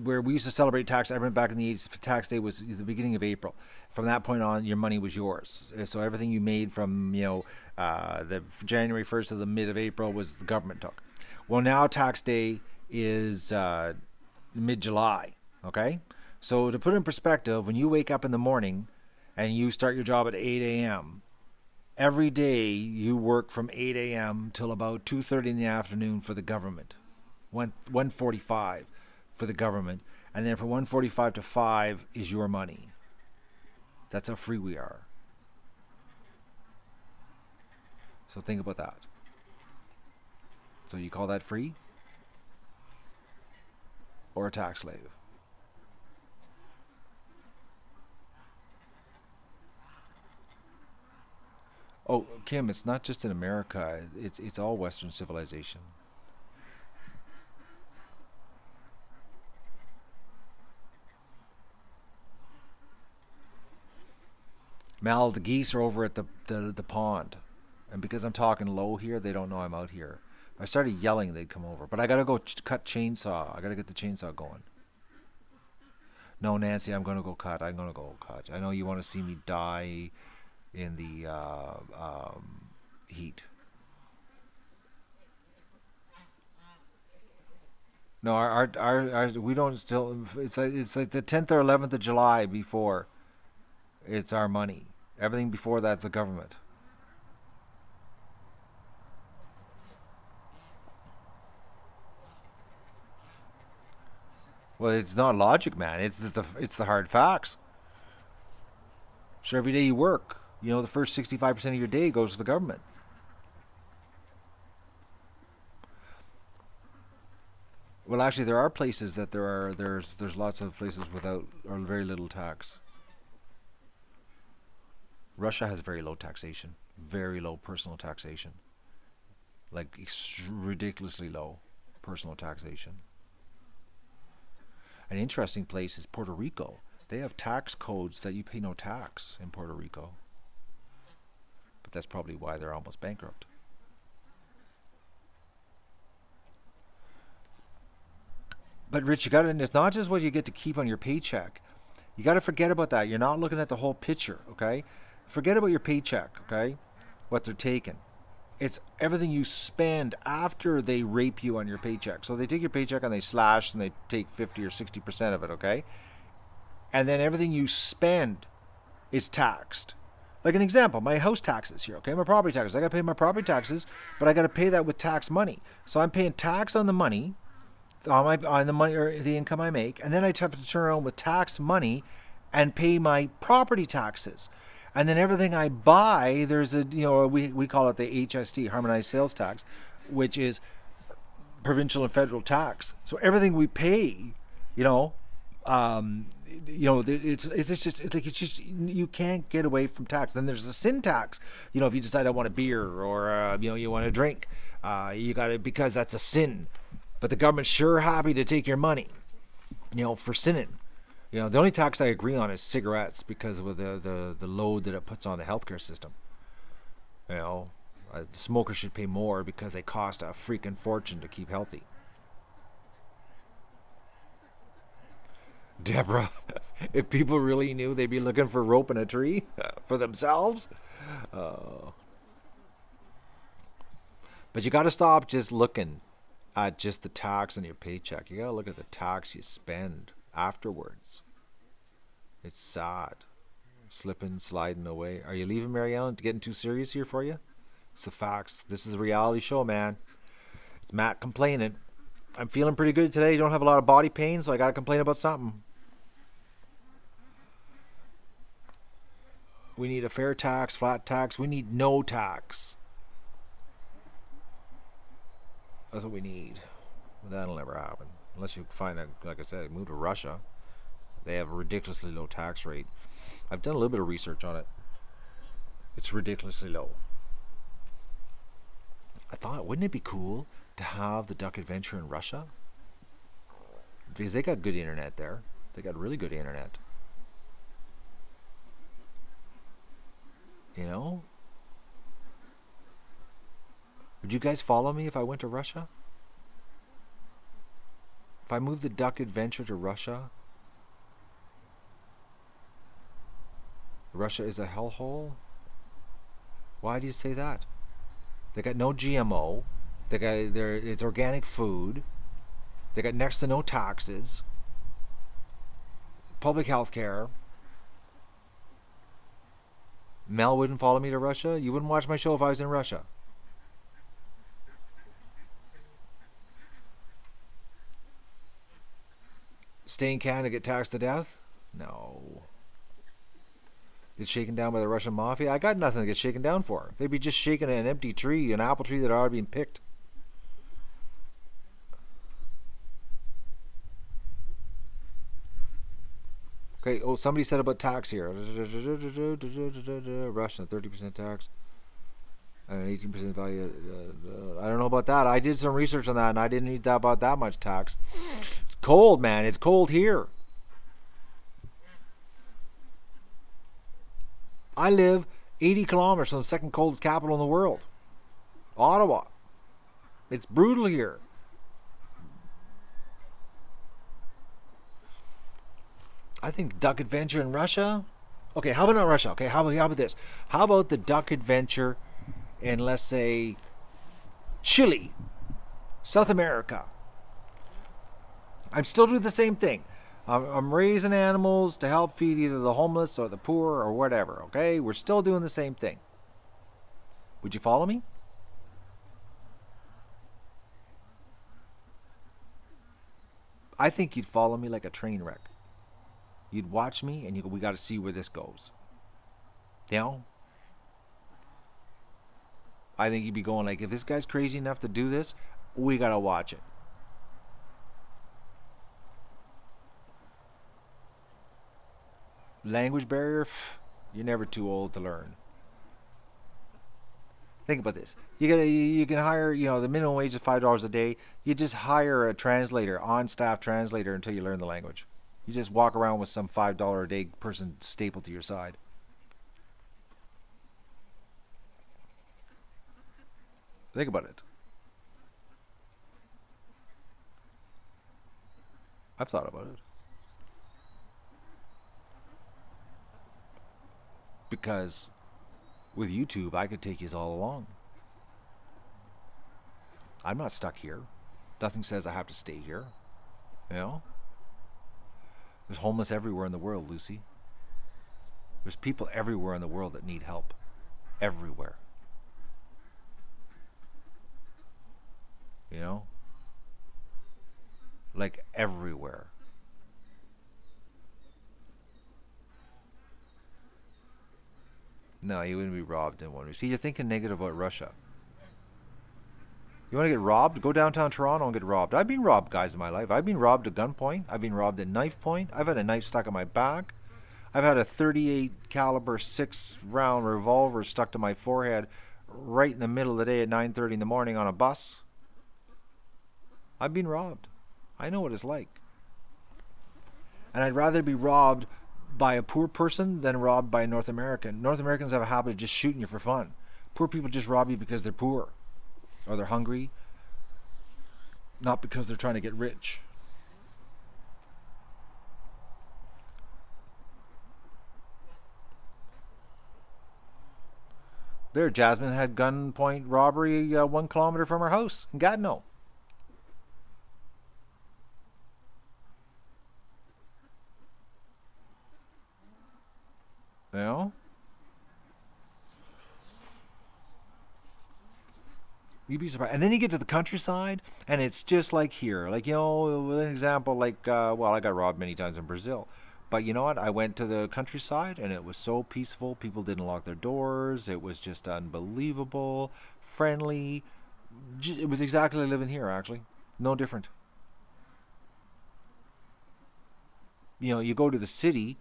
where we used to celebrate tax. I remember back in the 80s, tax day was the beginning of April. From that point on, your money was yours. So everything you made from the January 1st to the mid of April was the government took. Well, now tax day is mid-July. Okay, so to put it in perspective, when you wake up in the morning and you start your job at 8 a.m. every day you work from 8 a.m. till about 2:30 in the afternoon for the government. 1:45 for the government, and then from 1:45 to 5 is your money. That's how free we are. So think about that. So you call that free? Or a tax slave? Oh, Kim, it's not just in America. It's all Western civilization. Mal, the geese are over at the pond. And because I'm talking low here, they don't know I'm out here. If I started yelling, they'd come over. But I gotta go cut chainsaw. I gotta get the chainsaw going. No, Nancy, I'm gonna go cut. I'm gonna go cut. I know you want to see me die in the heat. No, our we don't still. It's like the 10th or 11th of July before. It's our money. Everything before that's the government. Well, it's not logic, man. It's the hard facts. So every day you work, the first 65% of your day goes to the government. Well, actually, there are places that there's lots of places without or very little tax. Russia has very low taxation, very low personal taxation, like ridiculously low personal taxation. An interesting place is Puerto Rico. They have tax codes that you pay no tax in Puerto Rico. But that's probably why they're almost bankrupt. But Rich, it's not just what you get to keep on your paycheck. You got to forget about that. You're not looking at the whole picture, okay? Forget about your paycheck, okay? What they're taking. It's everything you spend after they rape you on your paycheck. So they take your paycheck and they slash and they take 50 or 60% of it, okay? And then everything you spend is taxed. Like an example, my house taxes here, okay? My property taxes. I got to pay my property taxes, but I got to pay that with tax money. So I'm paying tax on the money, on the money or the income I make, and then I have to turn around with tax money and pay my property taxes. And then everything I buy, there's a, we call it the HST, Harmonized Sales Tax, which is provincial and federal tax. So everything we pay, it's just you can't get away from tax. Then there's a sin tax. If you decide I want a beer or you want a drink, you got it because that's a sin. But the government's sure happy to take your money, for sinning. The only tax I agree on is cigarettes because of the load that it puts on the healthcare system. Smokers should pay more because they cost a freaking fortune to keep healthy. Deborah, if people really knew, they'd be looking for rope in a tree for themselves. But you got to stop just looking at just the tax on your paycheck. You got to look at the tax you spend afterwards. It's sad. Slipping, sliding away. Are you leaving, Mary Ellen? Getting too serious here for you? It's the facts. This is a reality show, man. It's Matt complaining. I'm feeling pretty good today. Don't have a lot of body pain, so I got to complain about something. We need a fair tax, flat tax. We need no tax. That's what we need. That'll never happen. Unless you find that, like I said, move to Russia. They have a ridiculously low tax rate. I've done a little bit of research on it. It's ridiculously low. I thought, wouldn't it be cool to have the Duck Adventure in Russia? Because they got good internet there. They got really good internet. Would you guys follow me if I went to Russia? If I moved the Duck Adventure to Russia? Russia is a hellhole? Why do you say that? They got no GMO. It's organic food. They got next to no taxes. Public health care. Mel wouldn't follow me to Russia? You wouldn't watch my show if I was in Russia? Stay in Canada, get taxed to death? No. Get shaken down by the Russian mafia? I got nothing to get shaken down for. They'd be just shaking an empty tree, an apple tree that had already been picked. Okay, somebody said about tax here. Russian, 30% tax. And 18% value. I don't know about that. I did some research on that, and I didn't need that about that much tax. It's cold, man. It's cold here. I live 80 kilometers from the second coldest capital in the world, Ottawa. It's brutal here. I think Duck Adventure in Russia. Okay, how about not Russia? Okay, how about this? How about the Duck Adventure in, let's say, Chile, South America? I'm still doing the same thing. I'm raising animals to help feed either the homeless or the poor or whatever, okay? We're still doing the same thing. Would you follow me? I think you'd follow me like a train wreck. You'd watch me and we got to see where this goes. I think you'd be going like, if this guy's crazy enough to do this, we got to watch it. Language barrier? You're never too old to learn. Think about this. You can hire, you know, the minimum wage is $5 a day. You just hire a translator, on-staff translator, until you learn the language. You just walk around with some $5 a day person stapled to your side. Think about it. I've thought about it. Because with YouTube, I could take you all along. I'm not stuck here. Nothing says I have to stay here. You know? There's homeless everywhere in the world, Lucy. There's people everywhere in the world that need help. Everywhere. You know? Like everywhere. No, you wouldn't be robbed in one. See, you're thinking negative about Russia. You want to get robbed? Go downtown Toronto and get robbed. I've been robbed, guys, in my life. I've been robbed at gunpoint. I've been robbed at knife point. I've had a knife stuck in my back. I've had a 38 caliber 6-round revolver stuck to my forehead right in the middle of the day at 9:30 in the morning on a bus. I've been robbed. I know what it's like. And I'd rather be robbed by a poor person than robbed by a North American. North Americans have a habit of just shooting you for fun. Poor people just rob you because they're poor. Or they're hungry. Not because they're trying to get rich. There, Jasmine had gunpoint robbery 1 kilometer from her house in Gatineau. You know? You'd be surprised. And then you get to the countryside, and it's just like here. Like, you know, with an example, like, well, I got robbed many times in Brazil. But you know what? I went to the countryside, and it was so peaceful. People didn't lock their doors. It was just unbelievable, friendly. It was exactly like living here, actually. No different. You know, you go to the city.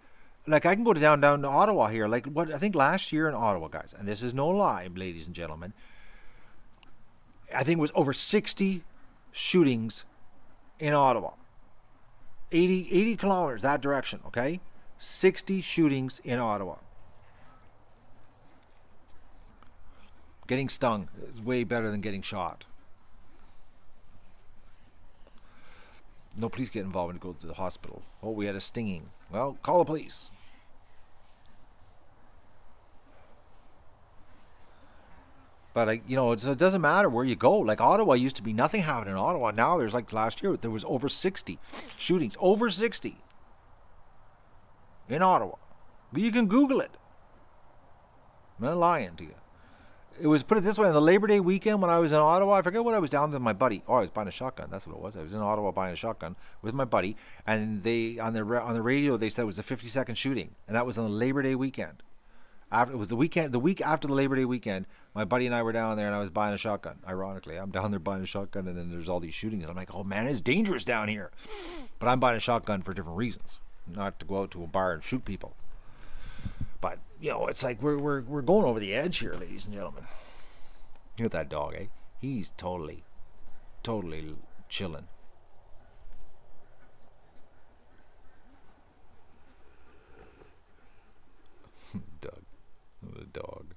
Like, I can go down to Ottawa here. Like, what I think last year in Ottawa, guys, and this is no lie, ladies and gentlemen, I think it was over 60 shootings in Ottawa. 80 kilometers that direction, okay? 60 shootings in Ottawa. Getting stung is way better than getting shot. No police get involved when you go to the hospital. Oh, we had a stinging. Well, call the police. But, like, you know, it doesn't matter where you go. Like, Ottawa used to be nothing happened in Ottawa. Now there's, like, last year, there was over 60 shootings. Over 60 in Ottawa. You can Google it. I'm not lying to you. It was, put it this way, on the Labor Day weekend when I was in Ottawa, I forget what I was down with my buddy. Oh, I was buying a shotgun. That's what it was. I was in Ottawa buying a shotgun with my buddy. And they, on the radio, they said it was a 50-second shooting. And that was on the Labor Day weekend. It was the week after the Labor Day weekend. My buddy and I were down there, and I was buying a shotgun. Ironically, I'm down there buying a shotgun, and then there's all these shootings. I'm like, oh man, it's dangerous down here. But I'm buying a shotgun for different reasons, not to go out to a bar and shoot people. But you know, it's like we're going over the edge here, ladies and gentlemen. Look at that dog, eh? He's totally chilling. Doug, the dog.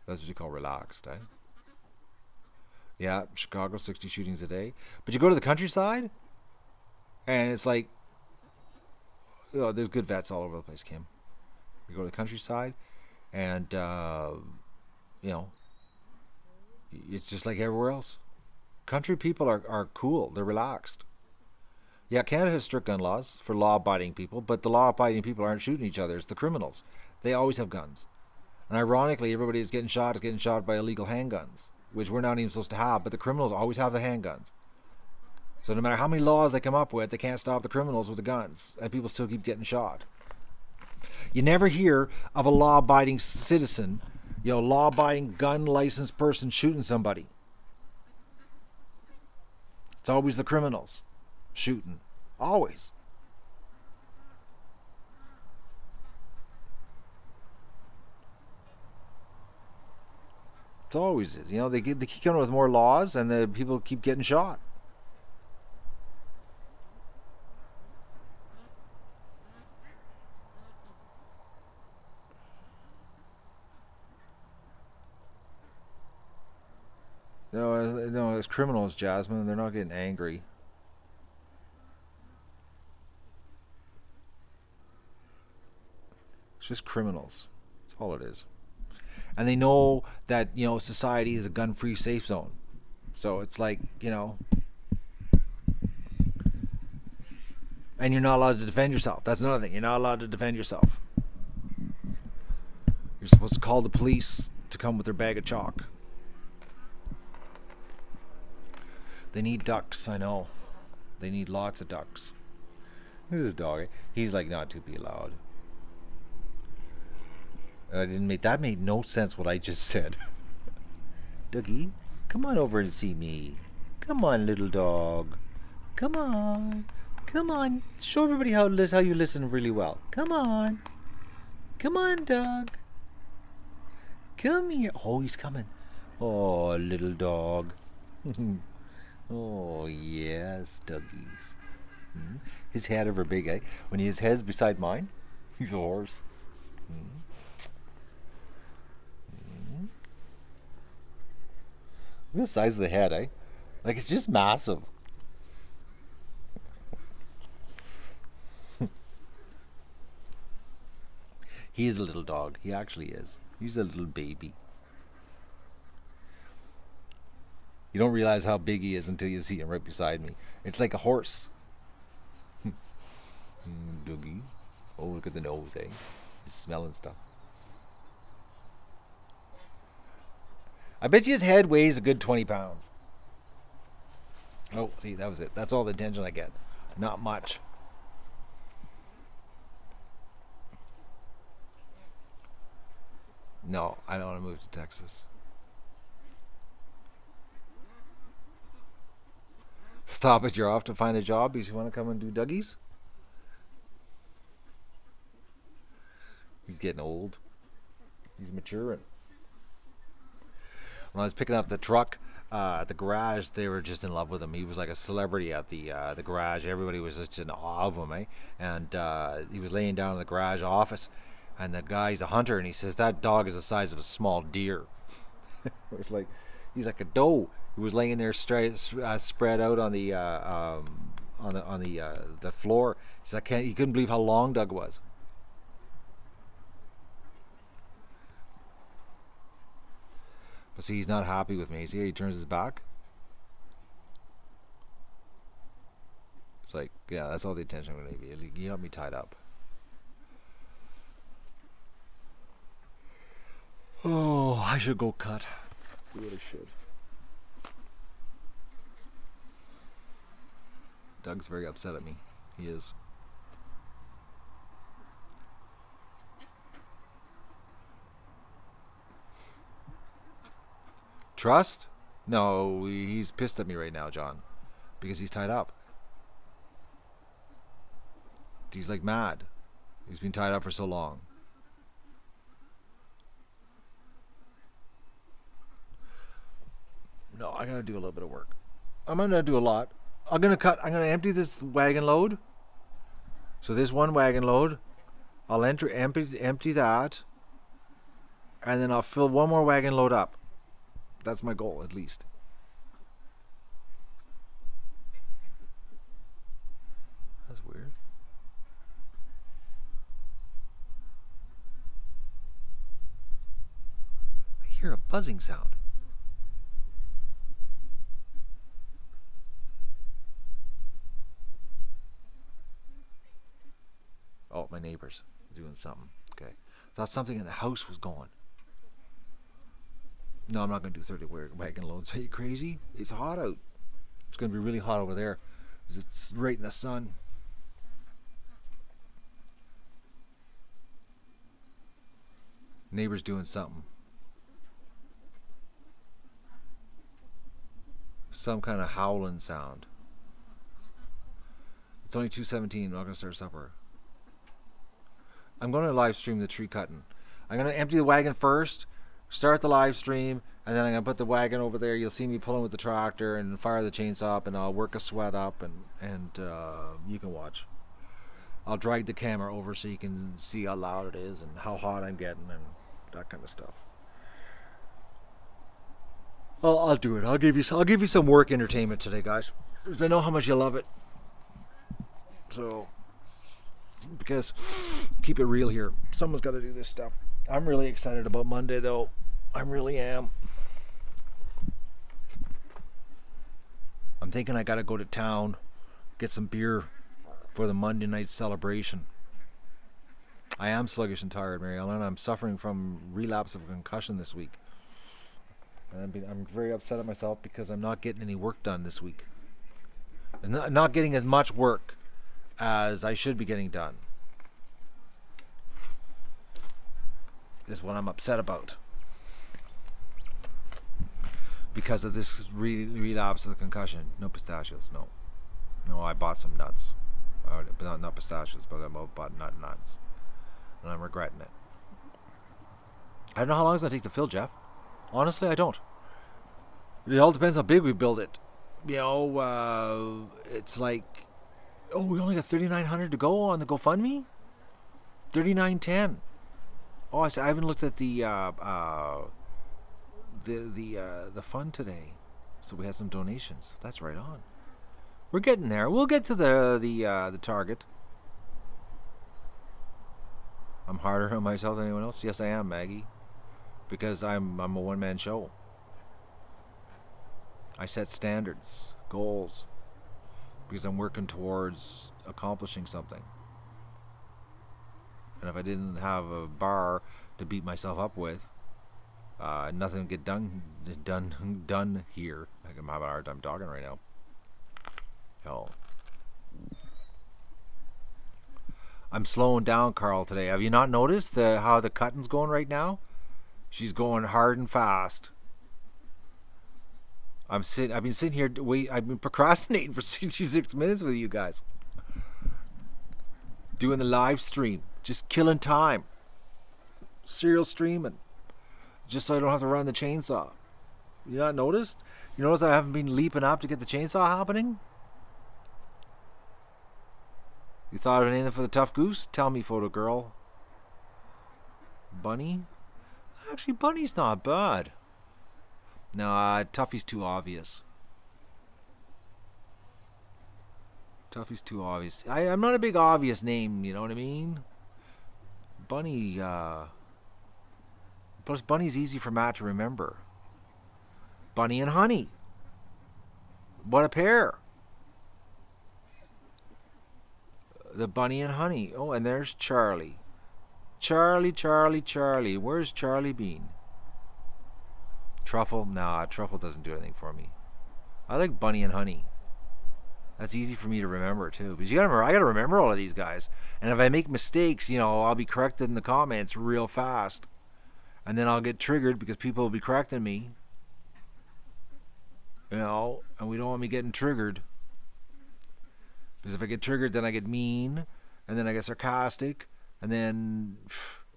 That's what you call relaxed, eh? Yeah, Chicago, 60 shootings a day. But you go to the countryside, and it's like, oh, there's good vets all over the place, Kim. You go to the countryside, and, you know, it's just like everywhere else. Country people are cool. They're relaxed. Yeah, Canada has strict gun laws for law-abiding people, but the law-abiding people aren't shooting each other. It's the criminals. They always have guns. And ironically, everybody is getting shot by illegal handguns, which we're not even supposed to have, but the criminals always have the handguns. So no matter how many laws they come up with, they can't stop the criminals with the guns, and people still keep getting shot. You never hear of a law-abiding citizen, you know, law-abiding gun licensed person shooting somebody. It's always the criminals shooting. Always. It's always is. You know, they keep coming with more laws, and the people keep getting shot. No, it's criminals, Jasmine. They're not getting angry. It's just criminals. That's all it is. And they know that, you know, society is a gun-free safe zone. So it's like, you know, and you're not allowed to defend yourself. That's another thing. You're not allowed to defend yourself. You're supposed to call the police to come with their bag of chalk. They need ducks, I know. They need lots of ducks. Who's this dog? He's like, not to be allowed. That made no sense what I just said. Dougie, come on over and see me. Come on, little dog. Come on. Come on. Show everybody how you listen really well. Come on. Come on, Doug. Come here. Oh, he's coming. Oh, little dog. Oh, yes, Dougie's. His head over big, eh? When his head's beside mine, he's a horse. Look at the size of the head, eh? Like, it's just massive. He is a little dog. He actually is. He's a little baby. You don't realize how big he is until you see him right beside me. It's like a horse. Dougie. Oh, look at the nose, eh? He's smelling stuff. I bet you his head weighs a good 20 pounds. Oh, see, that was it. That's all the attention I get. Not much. No, I don't want to move to Texas. Stop it, you're off to find a job because you want to come and do Dougies? He's getting old. He's maturing. When I was picking up the truck at the garage, they were just in love with him. He was like a celebrity at the garage. Everybody was just in awe of him, eh? And he was laying down in the garage office, and the guy's a hunter, and he says that dog is the size of a small deer. It was like he's like a doe. He was laying there spread out on the floor. He couldn't believe how long Doug was. But see, he's not happy with me. See how he turns his back? It's like, yeah, that's all the attention I'm going to give you. You got me tied up. Oh, I should go cut. I really should. Doug's very upset at me. He is. Trust? No, he's pissed at me right now, John. Because he's tied up. He's like mad. He's been tied up for so long. No, I gotta do a little bit of work. I'm gonna do a lot. I'm gonna empty this wagon load. So this one wagon load, I'll empty that, and then I'll fill one more wagon load up. That's my goal, at least. That's weird. I hear a buzzing sound. Oh, my neighbor's doing something. Okay. Thought something in the house was going. No, I'm not going to do 30 wagon loads. Are you crazy? It's hot out. It's going to be really hot over there because it's right in the sun. Neighbor's doing something. Some kind of howling sound. It's only 2:17. I'm not going to start supper. I'm going to live stream the tree cutting. I'm going to empty the wagon first, start the live stream, and then I'm gonna put the wagon over there. You'll see me pulling with the tractor and fire the chainsaw up, and I'll work a sweat up, and you can watch. I'll drag the camera over so you can see how loud it is and how hot I'm getting and that kind of stuff. I'll do it. I'll give you some work entertainment today, guys, because I know how much you love it. So, because keep it real here. Someone's got to do this stuff. I'm really excited about Monday, though. I really am. I'm thinking I got to go to town, get some beer for the Monday night celebration. I am sluggish and tired, Mary Ellen. I'm suffering from relapse of concussion this week. And I'm very upset at myself because I'm not getting any work done this week. I'm not getting as much work as I should be getting done. This is what I'm upset about. Because of this relapse of the concussion. No pistachios, no. No, I bought some nuts. But not pistachios, but I bought nuts. And I'm regretting it. I don't know how long it's going to take to fill, Jeff. Honestly, I don't. It all depends how big we build it. You know, it's like, oh, we only got 3,900 to go on the GoFundMe? 3,910. Oh, I haven't looked at the fund today. So we had some donations. That's right on. We're getting there. We'll get to the target. I'm harder on myself than anyone else. Yes, I am, Maggie. Because I'm a one-man show. I set standards, goals, because I'm working towards accomplishing something. And if I didn't have a bar to beat myself up with, nothing would get done here. I'm having a hard time talking right now. Oh. I'm slowing down, Carl, today. Have you not noticed how the cutting's going right now? She's going hard and fast. I've been sitting here I've been procrastinating for 66 minutes with you guys. Doing the live stream. Just killing time. Serial streaming. Just so I don't have to run the chainsaw. You not noticed? You notice I haven't been leaping up to get the chainsaw happening? You thought of anything for the tough goose? Tell me, photo girl. Bunny? Actually, Bunny's not bad. No, Tuffy's too obvious. Tuffy's too obvious. I'm not a big obvious name, you know what I mean? Bunny, plus Bunny's easy for Matt to remember. Bunny and Honey. What a pair. The Bunny and Honey. Oh, and there's Charlie. Charlie. Where's Charlie been? Truffle? Nah, Truffle doesn't do anything for me. I like Bunny and Honey. That's easy for me to remember too. Because I gotta remember all of these guys. And if I make mistakes, you know, I'll be corrected in the comments real fast. And then I'll get triggered because people will be correcting me. You know, and we don't want me getting triggered. Because if I get triggered, then I get mean. And then I get sarcastic. And then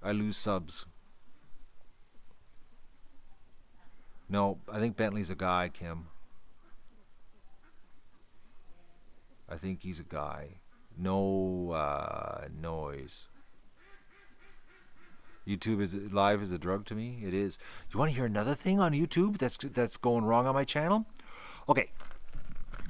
I lose subs. No, I think Bentley's a guy, Kim. I think he's a guy. No noise. YouTube is live is a drug to me. It is. You want to hear another thing on YouTube that's going wrong on my channel? Okay.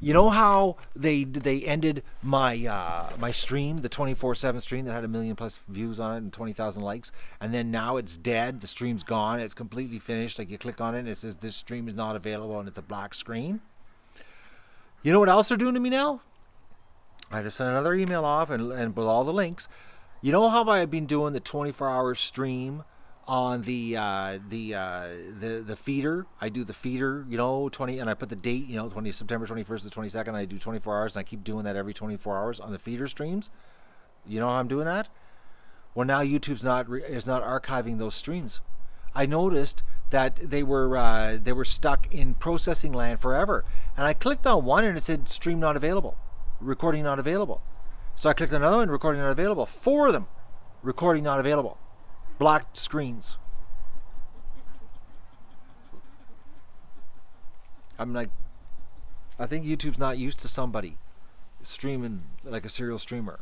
You know how they ended my my stream, the 24/7 stream that had 1 million plus views on it and 20,000 likes, and then now it's dead. The stream's gone. It's completely finished. Like you click on it, and it says this stream is not available, and it's a black screen. You know what else they're doing to me now? I just sent another email off and with all the links. You know how I've been doing the 24-hour stream on the feeder? I do the feeder, you know, 20, and I put the date, you know, September 21st to 22nd. I do 24 hours, and I keep doing that every 24 hours on the feeder streams. You know how I'm doing that? Well, now YouTube's not archiving those streams. I noticed that they were stuck in processing land forever, and I clicked on one and it said stream not available, recording not available. So I clicked on another one, recording not available. 4 of them, recording not available. Black screens. I'm like, I think YouTube's not used to somebody streaming like a serial streamer.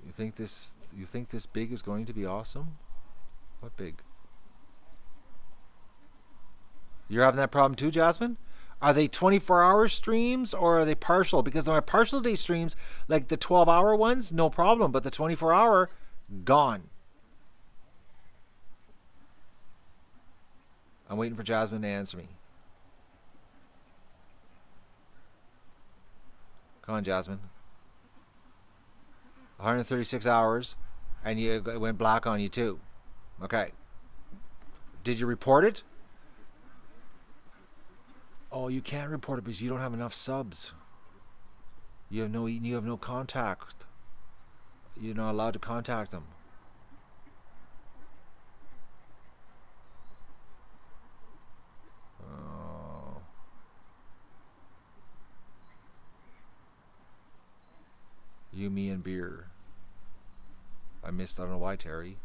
You think this big is going to be awesome? What big? You're having that problem too, Jasmine? Are they 24-hour streams or are they partial? Because my partial day streams, like the 12-hour ones, no problem, but the 24-hour, gone. I'm waiting for Jasmine to answer me. Come on, Jasmine. 136 hours, and it went black on you too. Okay. Did you report it? Oh, you can't report it because you don't have enough subs. You have no contact. You're not allowed to contact them. Oh. You, me, and beer. I don't know why, Terry.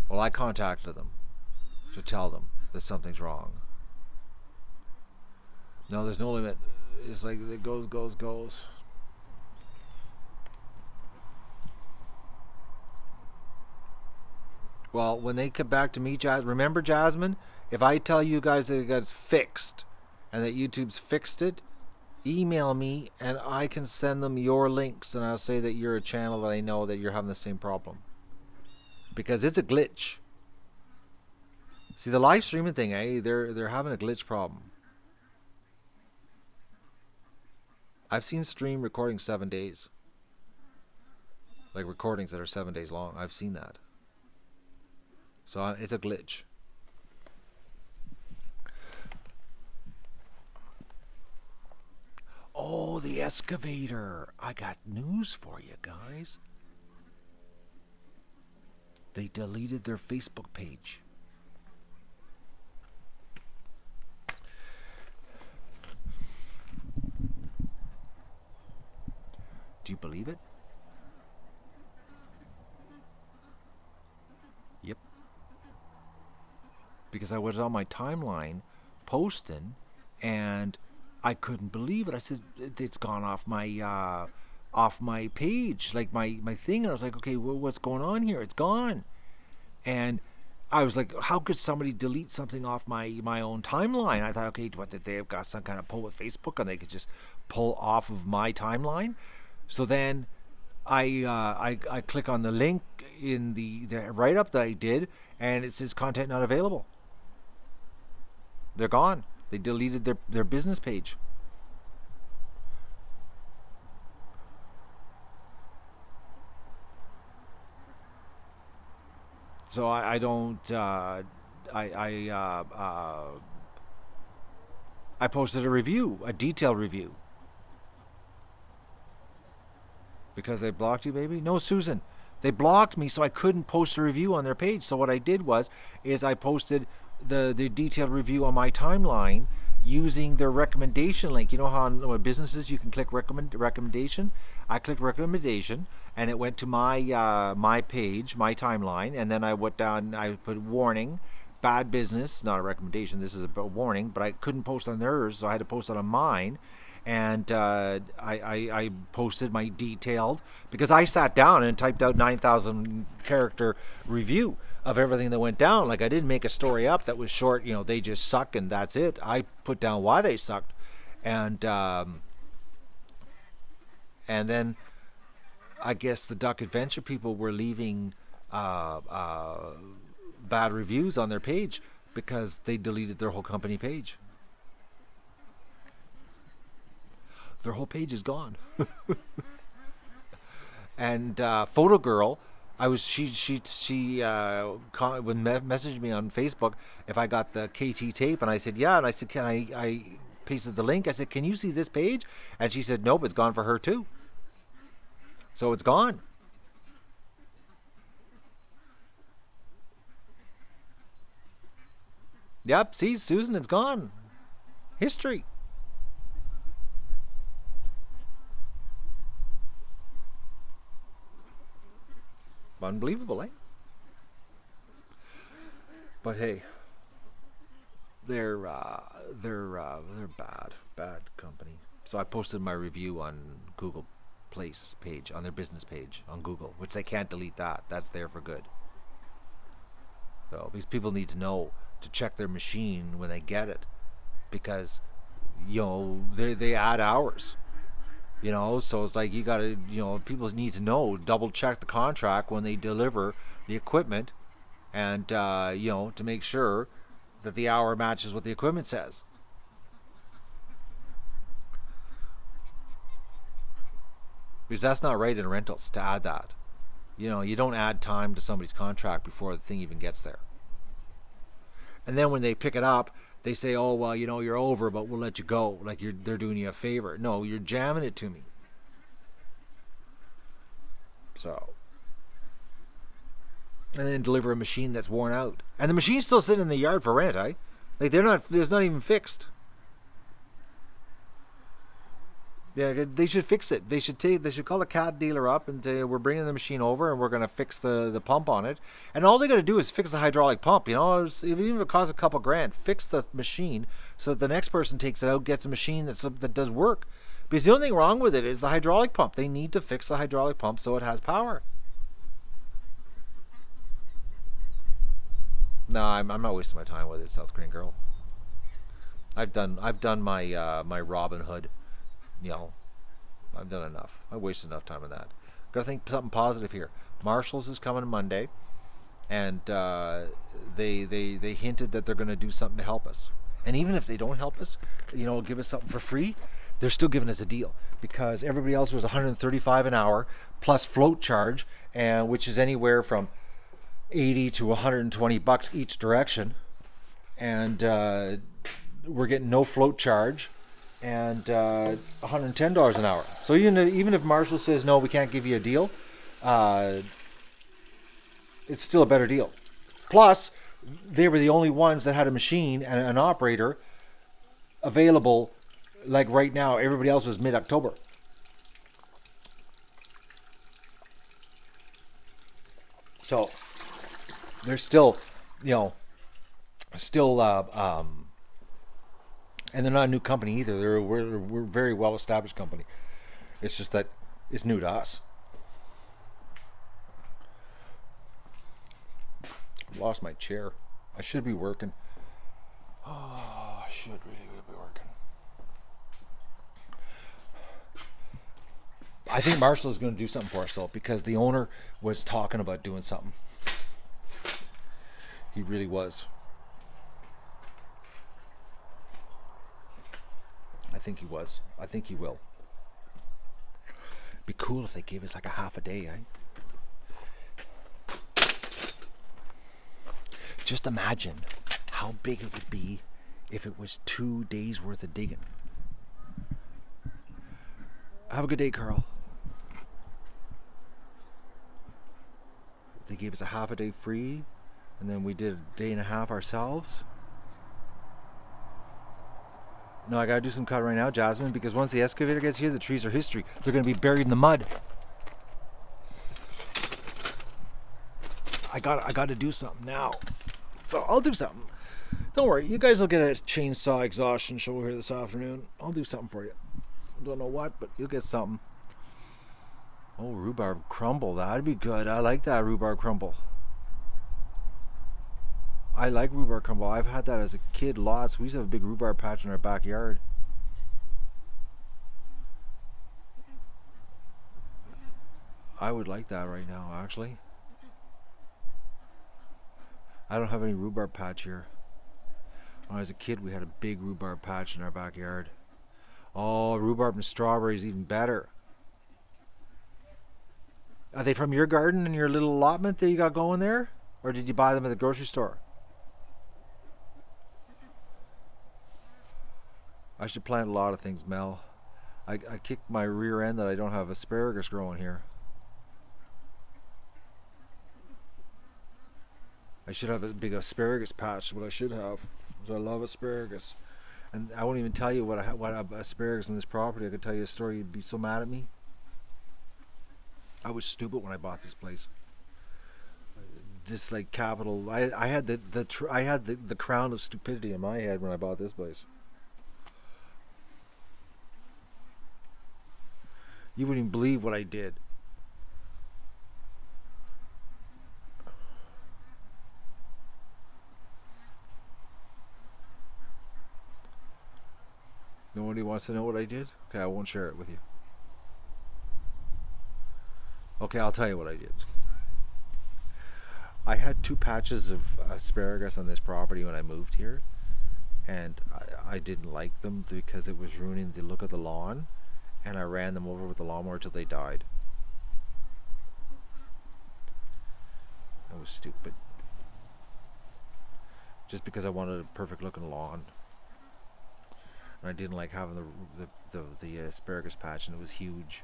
Well, I contacted them to tell them that something's wrong. No, there's no limit. It's like it goes. Well, when they come back to me, remember, Jasmine, if I tell you guys that it got fixed and that YouTube's fixed it, email me and I can send them your links and I'll say that you're a channel that I know that you're having the same problem. Because it's a glitch. See, the live streaming thing, they're having a glitch problem. I've seen stream recording 7 days. Like recordings that are 7 days long. I've seen that. So it's a glitch. Oh, the excavator. I got news for you guys. They deleted their Facebook page. Do you believe it? Yep. Because I was on my timeline posting and I couldn't believe it. I said, it's gone off my page, like my thing. And I was like, okay, well, what's going on here? It's gone. And I was like, how could somebody delete something off my own timeline? I thought, okay, what, did they have got some kind of pull with Facebook and they could just pull off of my timeline? So then I click on the link in the write-up that I did, and it says content not available. They're gone. They deleted their business page. So I posted a review, a detailed review. Because they blocked you, baby? No, Susan. They blocked me so I couldn't post a review on their page. So what I did is I posted the detailed review on my timeline using their recommendation link. You know how on businesses you can click recommendation? I clicked recommendation and it went to my my page, my timeline, and then I went down, I put warning, bad business, not a recommendation, this is a warning, but I couldn't post on theirs, so I had to post it on mine. And I posted my detailed, because I sat down and typed out 9,000 character review of everything that went down. Like, I didn't make a story up that was short, you know, they just suck and that's it. I put down why they sucked. And then I guess the Duck Adventure people were leaving bad reviews on their page because they deleted their whole company page. Their whole page is gone. And Photo Girl, she messaged me on Facebook if I got the KT tape, and I said yeah, and I said, can I pasted the link. I said, can you see this page? And she said, nope, it's gone for her too. So it's gone. Yep, see, Susan, it's gone. History. Unbelievable, eh? But hey, they're bad company. So I posted my review on Google Place page, on their business page on Google, which they can't delete that. That's there for good. So these people need to know to check their machine when they get it, because they add hours. So it's like you gotta, people need to know, double check the contract when they deliver the equipment, and to make sure that the hour matches what the equipment says. Because that's not right in rentals to add that. You don't add time to somebody's contract before the thing even gets there. And then when they pick it up, they say, "Oh well, you're over, but we'll let you go." Like they're doing you a favor. No, you're jamming it to me. So, and then deliver a machine that's worn out, and the machine's still sitting in the yard for rent, eh? Like it's not even fixed. Yeah, they should fix it. They should call the cat dealer up and say, "We're bringing the machine over and we're going to fix the pump on it." And all they got to do is fix the hydraulic pump. Even if it costs a couple grand, fix the machine so that the next person takes it out, gets a machine that does work. Because the only thing wrong with it is the hydraulic pump. They need to fix the hydraulic pump so it has power. No, I'm not wasting my time with it, South Korean girl. I've done my my Robin Hood. I've done enough. I wasted enough time on that. Gotta think something positive here. Marshall's is coming Monday, and they hinted that they're gonna do something to help us. And even if they don't help us, give us something for free, they're still giving us a deal, because everybody else was $135 an hour plus float charge, and which is anywhere from $80 to $120 each direction, and we're getting no float charge. And $110 an hour. So even if Marshall says no, we can't give you a deal, it's still a better deal. Plus, they were the only ones that had a machine and an operator available. Like right now, everybody else was mid-October. So they're still, and they're not a new company either. We're a very well-established company. It's just that it's new to us. Lost my chair. I should be working. Oh, I should really be working. I think Marshall is going to do something for us, though, because the owner was talking about doing something. He really was. I think he was. I think he will. Be cool if they gave us like a half a day, eh? Just imagine how big it would be if it was 2 days worth of digging. Have a good day, Carl. If they gave us a half a day free, and then we did a day and a half ourselves. No, I gotta do some cut right now, Jasmine, because once the excavator gets here, the trees are history. They're gonna be buried in the mud. I gotta do something now. So I'll do something. Don't worry, you guys will get a chainsaw exhaustion show here this afternoon. I'll do something for you. Don't know what, but you'll get something. Oh, rhubarb crumble. That'd be good. I like that rhubarb crumble. I like rhubarb crumble. I've had that as a kid lots. We used to have a big rhubarb patch in our backyard. I would like that right now, actually. I don't have any rhubarb patch here. When I was a kid, we had a big rhubarb patch in our backyard. Oh, rhubarb and strawberries, even better. Are they from your garden and your little allotment that you got going there? Or did you buy them at the grocery store? I should plant a lot of things, Mel. I kicked my rear end that I don't have asparagus growing here. I should have a big asparagus patch, what I should have. Because I love asparagus. And I won't even tell you what asparagus on this property. I could tell you a story, you'd be so mad at me. I was stupid when I bought this place. just like capital. I had the crown of stupidity in my head when I bought this place. You wouldn't even believe what I did. Nobody wants to know what I did? Okay, I won't share it with you. Okay, I'll tell you what I did. I had 2 patches of asparagus on this property when I moved here, and I didn't like them because it was ruining the look of the lawn, and I ran them over with the lawnmower till they died. That was stupid. Just because I wanted a perfect looking lawn. And I didn't like having the asparagus patch, and it was huge.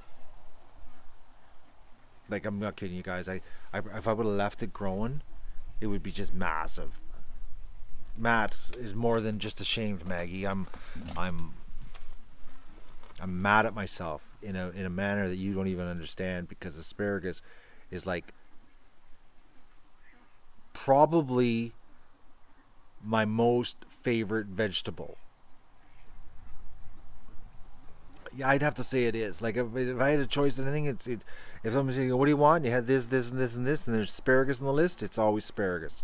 Like, I'm not kidding you guys. If I would have left it growing, it would be just massive. Matt is more than just ashamed, Maggie. I'm mad at myself in a manner that you don't even understand, because asparagus is like probably my most favorite vegetable. Yeah, I'd have to say it is. Like, if I had a choice in anything, it's if someone's saying, what do you want? And you had this, this, and this, and this, and there's asparagus on the list, it's always asparagus.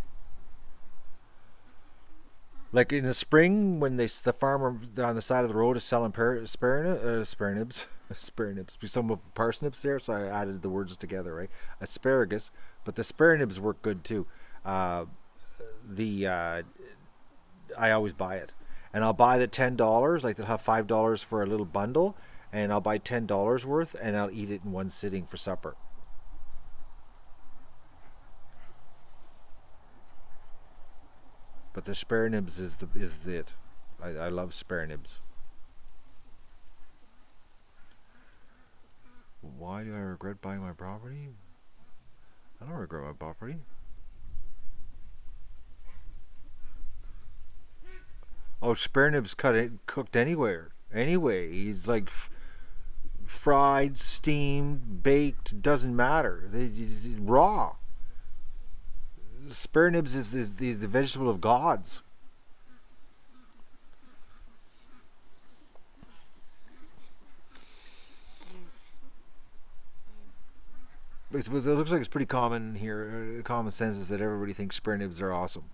Like in the spring, when the farmer on the side of the road is selling sparenibs, some of parsnips there, so I added the words together, right? Asparagus, but the sparenibs work good too. I always buy it. And I'll buy the $10, like they'll have $5 for a little bundle, and I'll buy $10 worth, and I'll eat it in one sitting for supper. But the spare nibs is it. I love spare nibs. Why do I regret buying my property? I don't regret my property. Oh, spare nibs cooked anywhere. Anyway, he's like fried, steamed, baked, doesn't matter. Raw. Spare nibs is the vegetable of gods. It looks like it's pretty common here. Common sense is that everybody thinks spare nibs are awesome.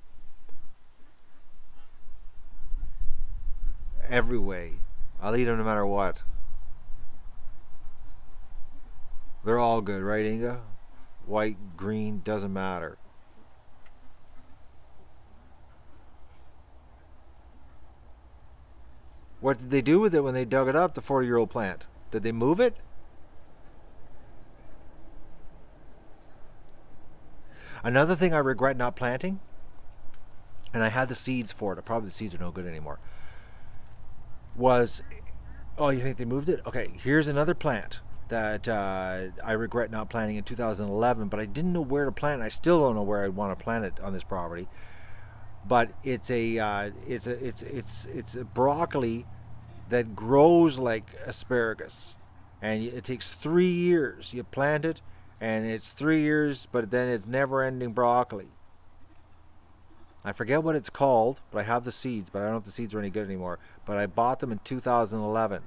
Every way. I'll eat them no matter what. They're all good, right, Inga? White, green, doesn't matter. What did they do with it when they dug it up, the 40-year-old plant? Did they move it? Another thing I regret not planting, and I had the seeds for it, probably the seeds are no good anymore, was, oh, you think they moved it? Okay, here's another plant that I regret not planting in 2011, but I didn't know where to plant it. I still don't know where I'd want to plant it on this property. But it's a broccoli that grows like asparagus, and it takes 3 years. You plant it, and it's 3 years, but then it's never-ending broccoli. I forget what it's called, but I have the seeds, but I don't know if the seeds are any good anymore. But I bought them in 2011,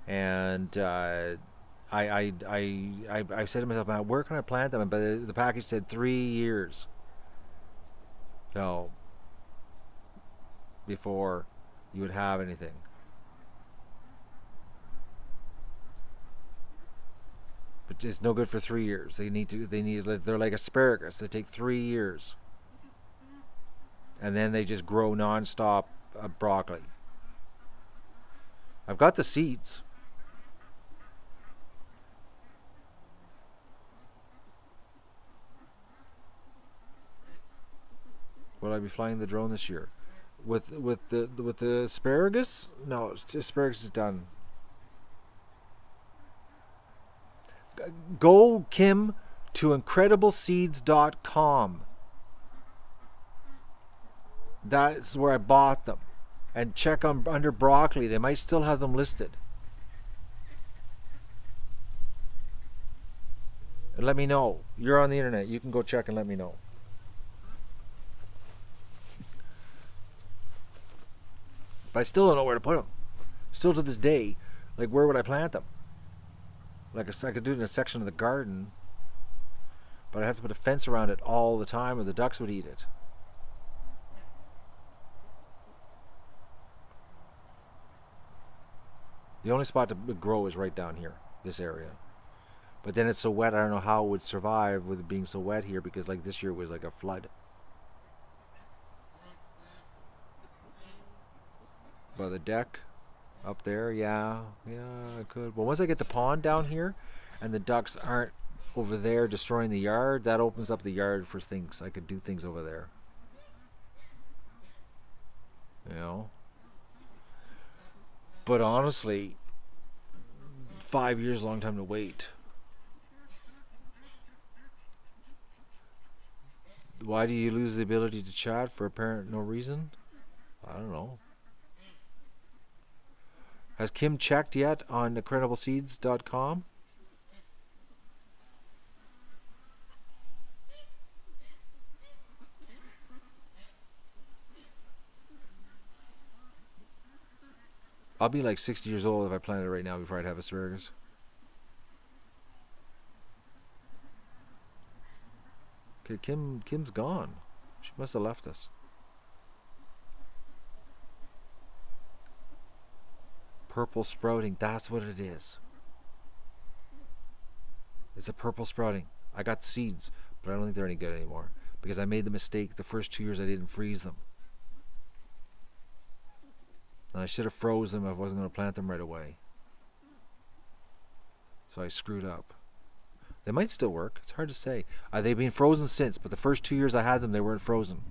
and I said to myself, man, where can I plant them? But the package said 3 years. So before you would have anything. But it's no good for 3 years. They're like asparagus. They take 3 years. And then they just grow non-stop broccoli. I've got the seeds. Will I be flying the drone this year? With the asparagus? No, asparagus is done. Go, Kim, to incredibleseeds.com. That's where I bought them. And check under broccoli. They might still have them listed. And let me know. You're on the internet. You can go check and let me know. But I still don't know where to put them. Still to this day, like, where would I plant them? Like, I could do it in a section of the garden, but I have to put a fence around it all the time or the ducks would eat it. The only spot to grow is right down here, this area. But then it's so wet, I don't know how it would survive with it being so wet here, because like this year was like a flood. By the deck up there, yeah, I could. But once I get the pond down here and the ducks aren't over there destroying the yard, that opens up the yard for things. I could do things over there. You know? But honestly, 5 years is a long time to wait. Why do you lose the ability to chat for apparent no reason? I don't know. Has Kim checked yet on incredibleseeds.com? I'll be like 60 years old if I planted it right now before I'd have asparagus. Okay, Kim's gone. She must have left us. Purple sprouting, that's what it is. It's a purple sprouting. I got seeds, but I don't think they're any good anymore because I made the mistake the first 2 years I didn't freeze them. And I should have froze them if I wasn't going to plant them right away. So I screwed up. They might still work. It's hard to say. They've been frozen since, but the first 2 years I had them, they weren't frozen.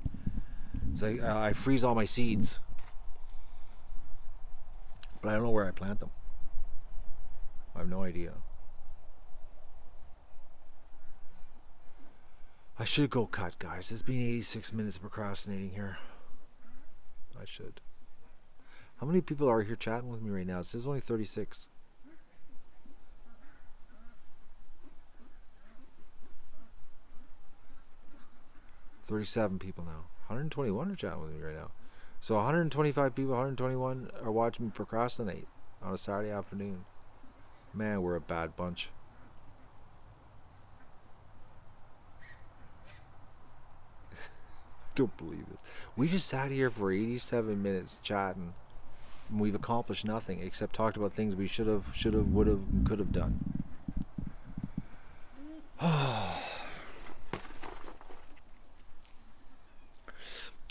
So I freeze all my seeds. But I don't know where I plant them. I have no idea. I should go cut, guys. It's been 86 minutes of procrastinating here. I should. How many people are here chatting with me right now? It says only 36. $37 people now. 121 are chatting with me right now. So 125 people, 121 are watching me procrastinate on a Saturday afternoon. Man, we're a bad bunch. I don't believe this. We just sat here for 87 minutes chatting. And we've accomplished nothing except talked about things we should have, would have, could have done.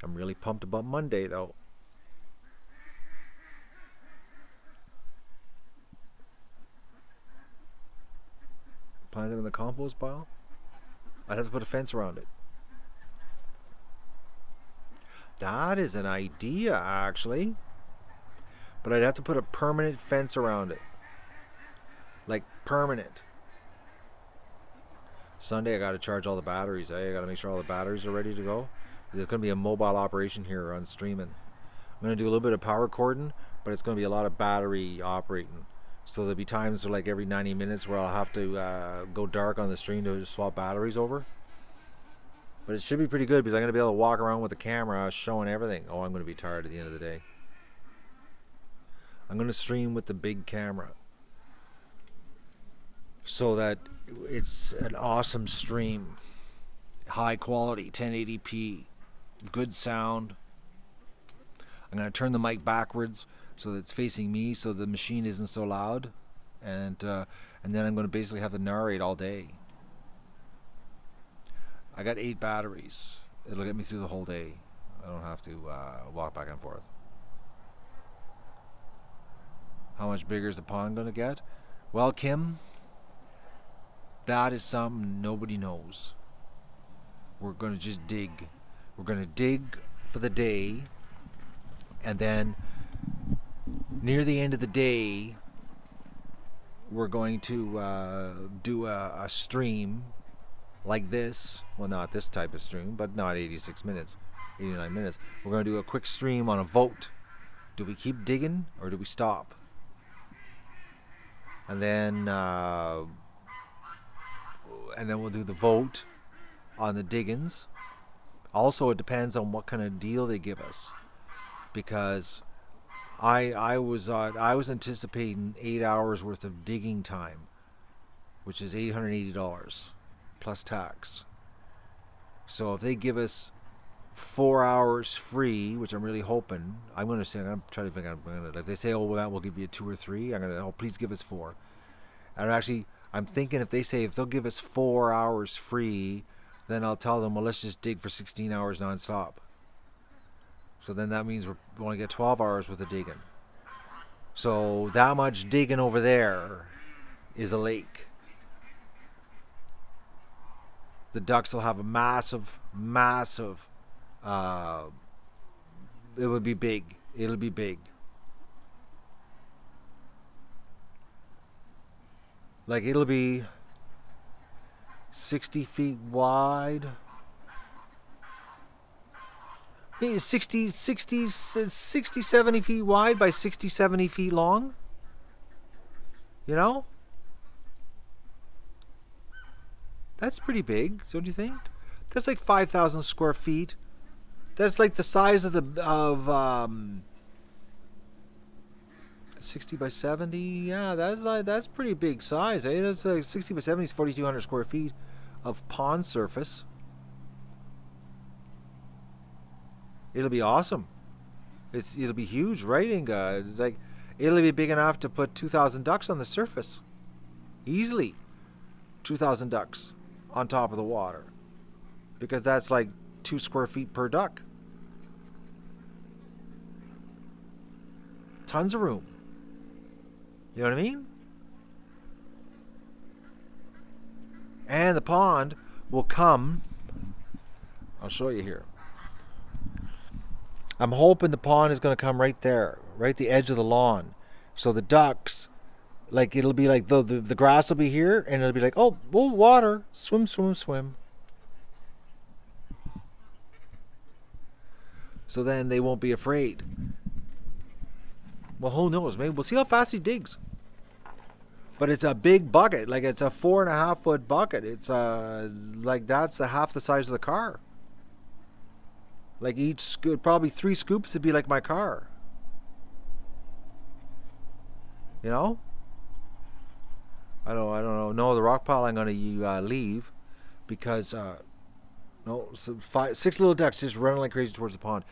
I'm really pumped about Monday, though. Plant them in the compost pile? I'd have to put a fence around it. That is an idea, actually. But I'd have to put a permanent fence around it. Like, permanent. Sunday, I got to charge all the batteries. I got to make sure all the batteries are ready to go. There's going to be a mobile operation here on streaming. I'm going to do a little bit of power cording, but it's going to be a lot of battery operating. So there'll be times like every 90 minutes where I'll have to go dark on the stream to swap batteries over. But it should be pretty good because I'm going to be able to walk around with the camera showing everything. Oh, I'm going to be tired at the end of the day. I'm going to stream with the big camera so that it's an awesome stream. High quality, 1080p. Good sound. I'm going to turn the mic backwards so that it's facing me so the machine isn't so loud. And then I'm going to basically have to narrate all day. I got 8 batteries. It'll get me through the whole day. I don't have to walk back and forth. How much bigger is the pond going to get? Well, Kim, that is something nobody knows. We're going to just dig. We're going to dig for the day, and then near the end of the day, we're going to do a stream like this. Well, not this type of stream, but not 86 minutes, 89 minutes. We're going to do a quick stream on a vote. Do we keep digging or do we stop? And then we'll do the vote on the diggins. Also, it depends on what kind of deal they give us, because I was anticipating 8 hours worth of digging time, which is $880 plus tax. So if they give us 4 hours free, which I'm really hoping, I'm going to say, I'm trying to think, if they say, oh, well, we'll give you 2 or 3, I'm going to, oh, please give us 4. And actually, I'm thinking if they'll give us 4 hours free, then I'll tell them, well, let's just dig for 16 hours nonstop. So then that means we only get 12 hours worth of digging. So that much digging over there is a lake. The ducks will have a massive, it would be big. It'll be big. Like it'll be 60 feet wide. 60, 70 feet wide by 60, 70 feet long. You know? That's pretty big, don't you think? That's like 5,000 square feet. That's like the size of 60 by 70. Yeah, that's pretty big size. Eh? That's like 60 by 70 is 4,200 square feet of pond surface. It'll be awesome. It'll be huge, right, Inga? Like it'll be big enough to put 2,000 ducks on the surface, easily. 2,000 ducks on top of the water, because that's like 2 square feet per duck. Tons of room. You know what I mean? And the pond will come. I'll show you here. I'm hoping the pond is going to come right there, right at the edge of the lawn. So the ducks, like it'll be like the grass will be here, and it'll be like, oh, water, swim, swim, swim. So then they won't be afraid. Well, who knows? Maybe we'll see how fast he digs. But it's a big bucket, like it's a 4.5 foot bucket. It's like that's half the size of the car. Like each scoop, probably 3 scoops would be like my car. You know? I don't know. No, the rock pile I'm going to leave because no, so 6 little ducks just running like crazy towards the pond.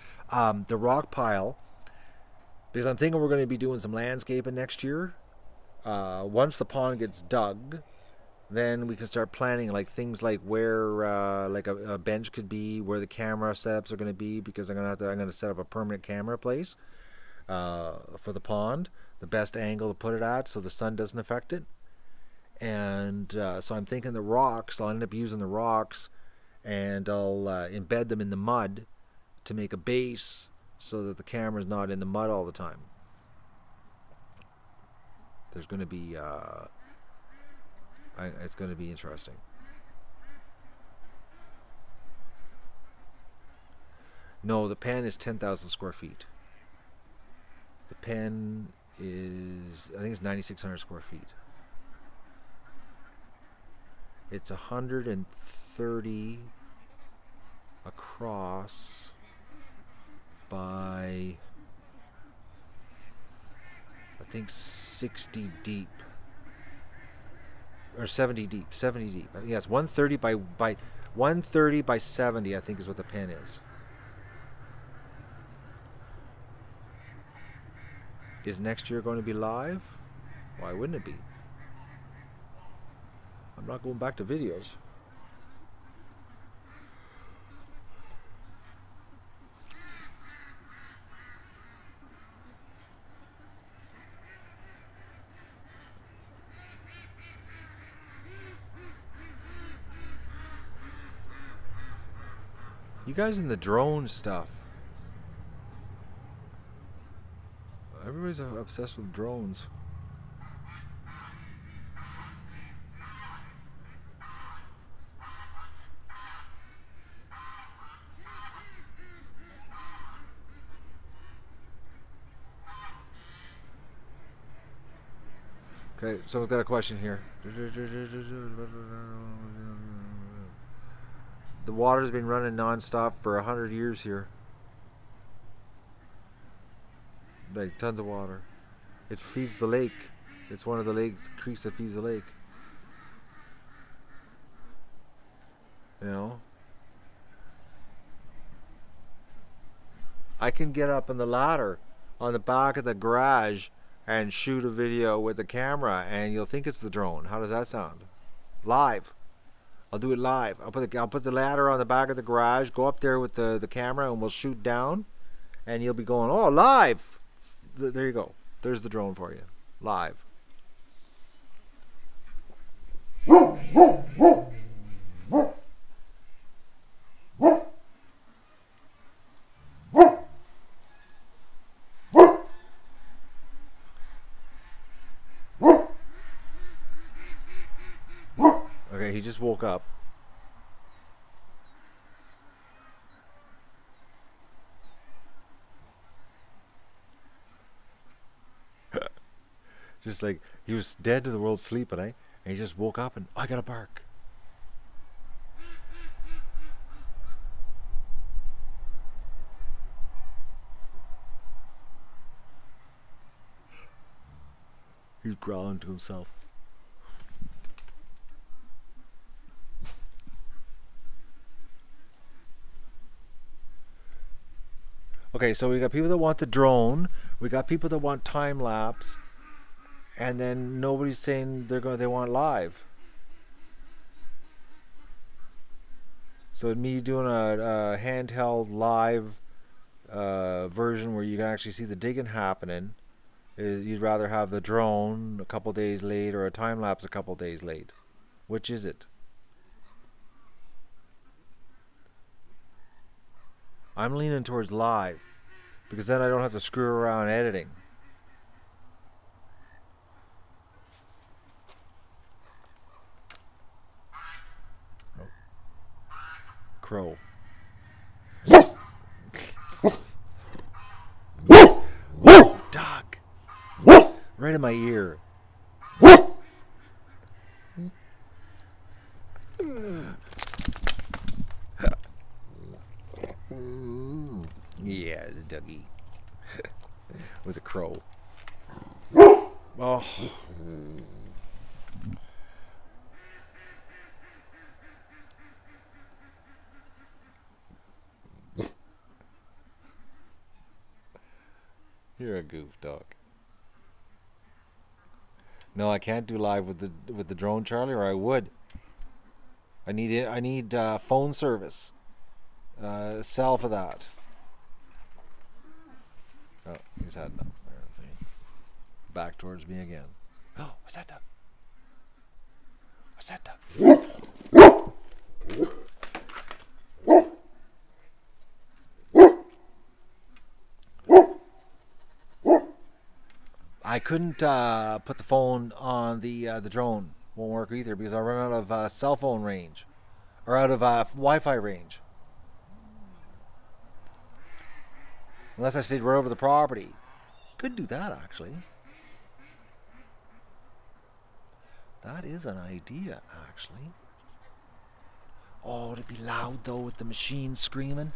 The rock pile, because I'm thinking we're going to be doing some landscaping next year. Once the pond gets dug, then we can start planning like things like where like a bench could be, where the camera setups are going to be, because I'm going to set up a permanent camera place for the pond, the best angle to put it at so the sun doesn't affect it. And so I'm thinking the rocks, I'll end up using the rocks, and I'll embed them in the mud to make a base so that the camera's not in the mud all the time. There's going to be it's going to be interesting. No, the pen is 10,000 square feet. The pen is, I think it's 9,600 square feet. It's 130 across by, I think, 60 deep. Or 70 deep. 70 deep. I think that's 130 by 130 by 70, I think is what the pen is. Is next year going to be live? Why wouldn't it be? I'm not going back to videos. You guys in the drone stuff. Everybody's obsessed with drones. Okay, someone's got a question here. The water's been running non-stop for 100 years here. like tons of water. It feeds the lake. It's one of the creeks that feeds the lake. You know? I can get up on the ladder on the back of the garage and shoot a video with the camera, and you'll think it's the drone. How does that sound? Live. I'll do it live. I'll put the ladder on the back of the garage, go up there with the camera, and we'll shoot down, and you'll be going, oh, live. There you go. There's the drone for you. Live. Okay, he just woke up. Just like he was dead to the world sleeping, eh? And he just woke up and I gotta bark. He's growling to himself. Okay, so we got people that want the drone, we got people that want time lapse, and then nobody's saying they want live. So me doing a handheld live version where you can actually see the digging happening, you'd rather have the drone a couple days late or a time lapse a couple days late. Which is it? I'm leaning towards live because then I don't have to screw around editing. Oh. Crow. Dog. Right in my ear. Yeah, it's a doggy. It was a crow. Oh. You're a goof, dog. No, I can't do live with the drone, Charlie, or I would. I need phone service. Sell for that. Oh, he's had enough. Back towards me again. Oh, what's that, Doug? What's that, Doug? I couldn't put the phone on the drone. Won't work either because I run out of cell phone range, or out of Wi-Fi range. Unless I stayed right over the property. Could do that, actually. That is an idea, actually. Oh, it'd be loud, though, with the machine screaming.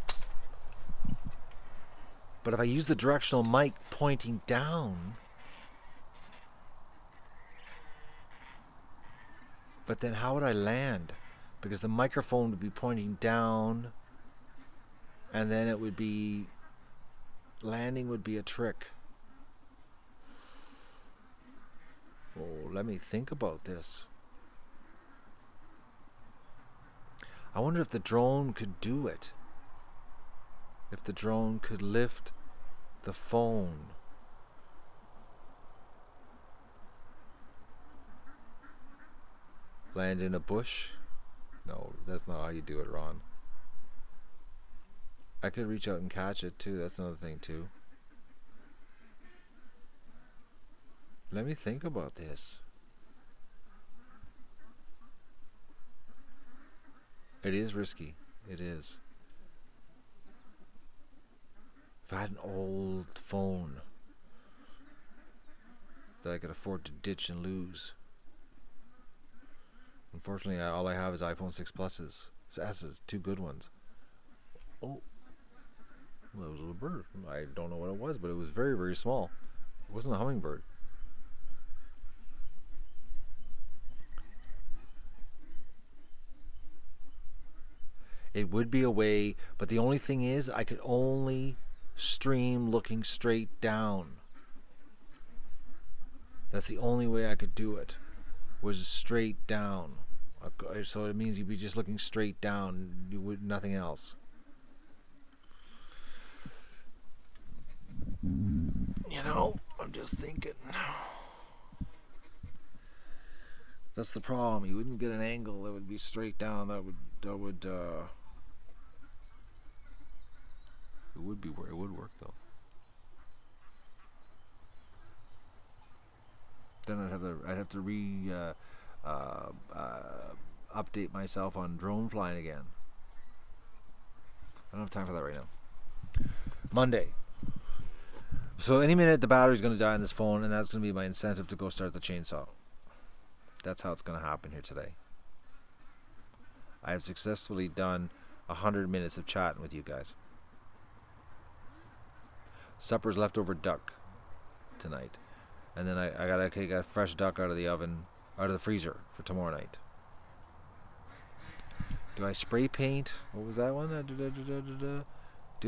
But if I use the directional mic pointing down... But then how would I land? Because the microphone would be pointing down, and then it would be... Landing would be a trick. Oh, let me think about this. I wonder if the drone could do it. If the drone could lift the phone. Land in a bush? No, that's not how you do it, Ron. I could reach out and catch it too. That's another thing too. Let me think about this. It is risky. It is. If I had an old phone that I could afford to ditch and lose. Unfortunately, all I have is iPhone 6 Pluses. S's, two good ones. Oh. Well, it was a little bird. I don't know what it was, but it was very, very small. It wasn't a hummingbird. It would be a way, but the only thing is I could only stream looking straight down. That's the only way I could do it, was straight down. So it means you'd be just looking straight down, you would nothing else. You know, I'm just thinking. That's the problem. You wouldn't get an angle that would be straight down. It would work though. Then I'd have to update myself on drone flying again. I don't have time for that right now. Monday. So any minute the battery's going to die on this phone, and that's going to be my incentive to go start the chainsaw. That's how it's going to happen here today. I have successfully done 100 minutes of chatting with you guys. Supper's leftover duck tonight. And then I got fresh duck out of the oven, out of the freezer for tomorrow night. Do I spray paint? What was that one? Do I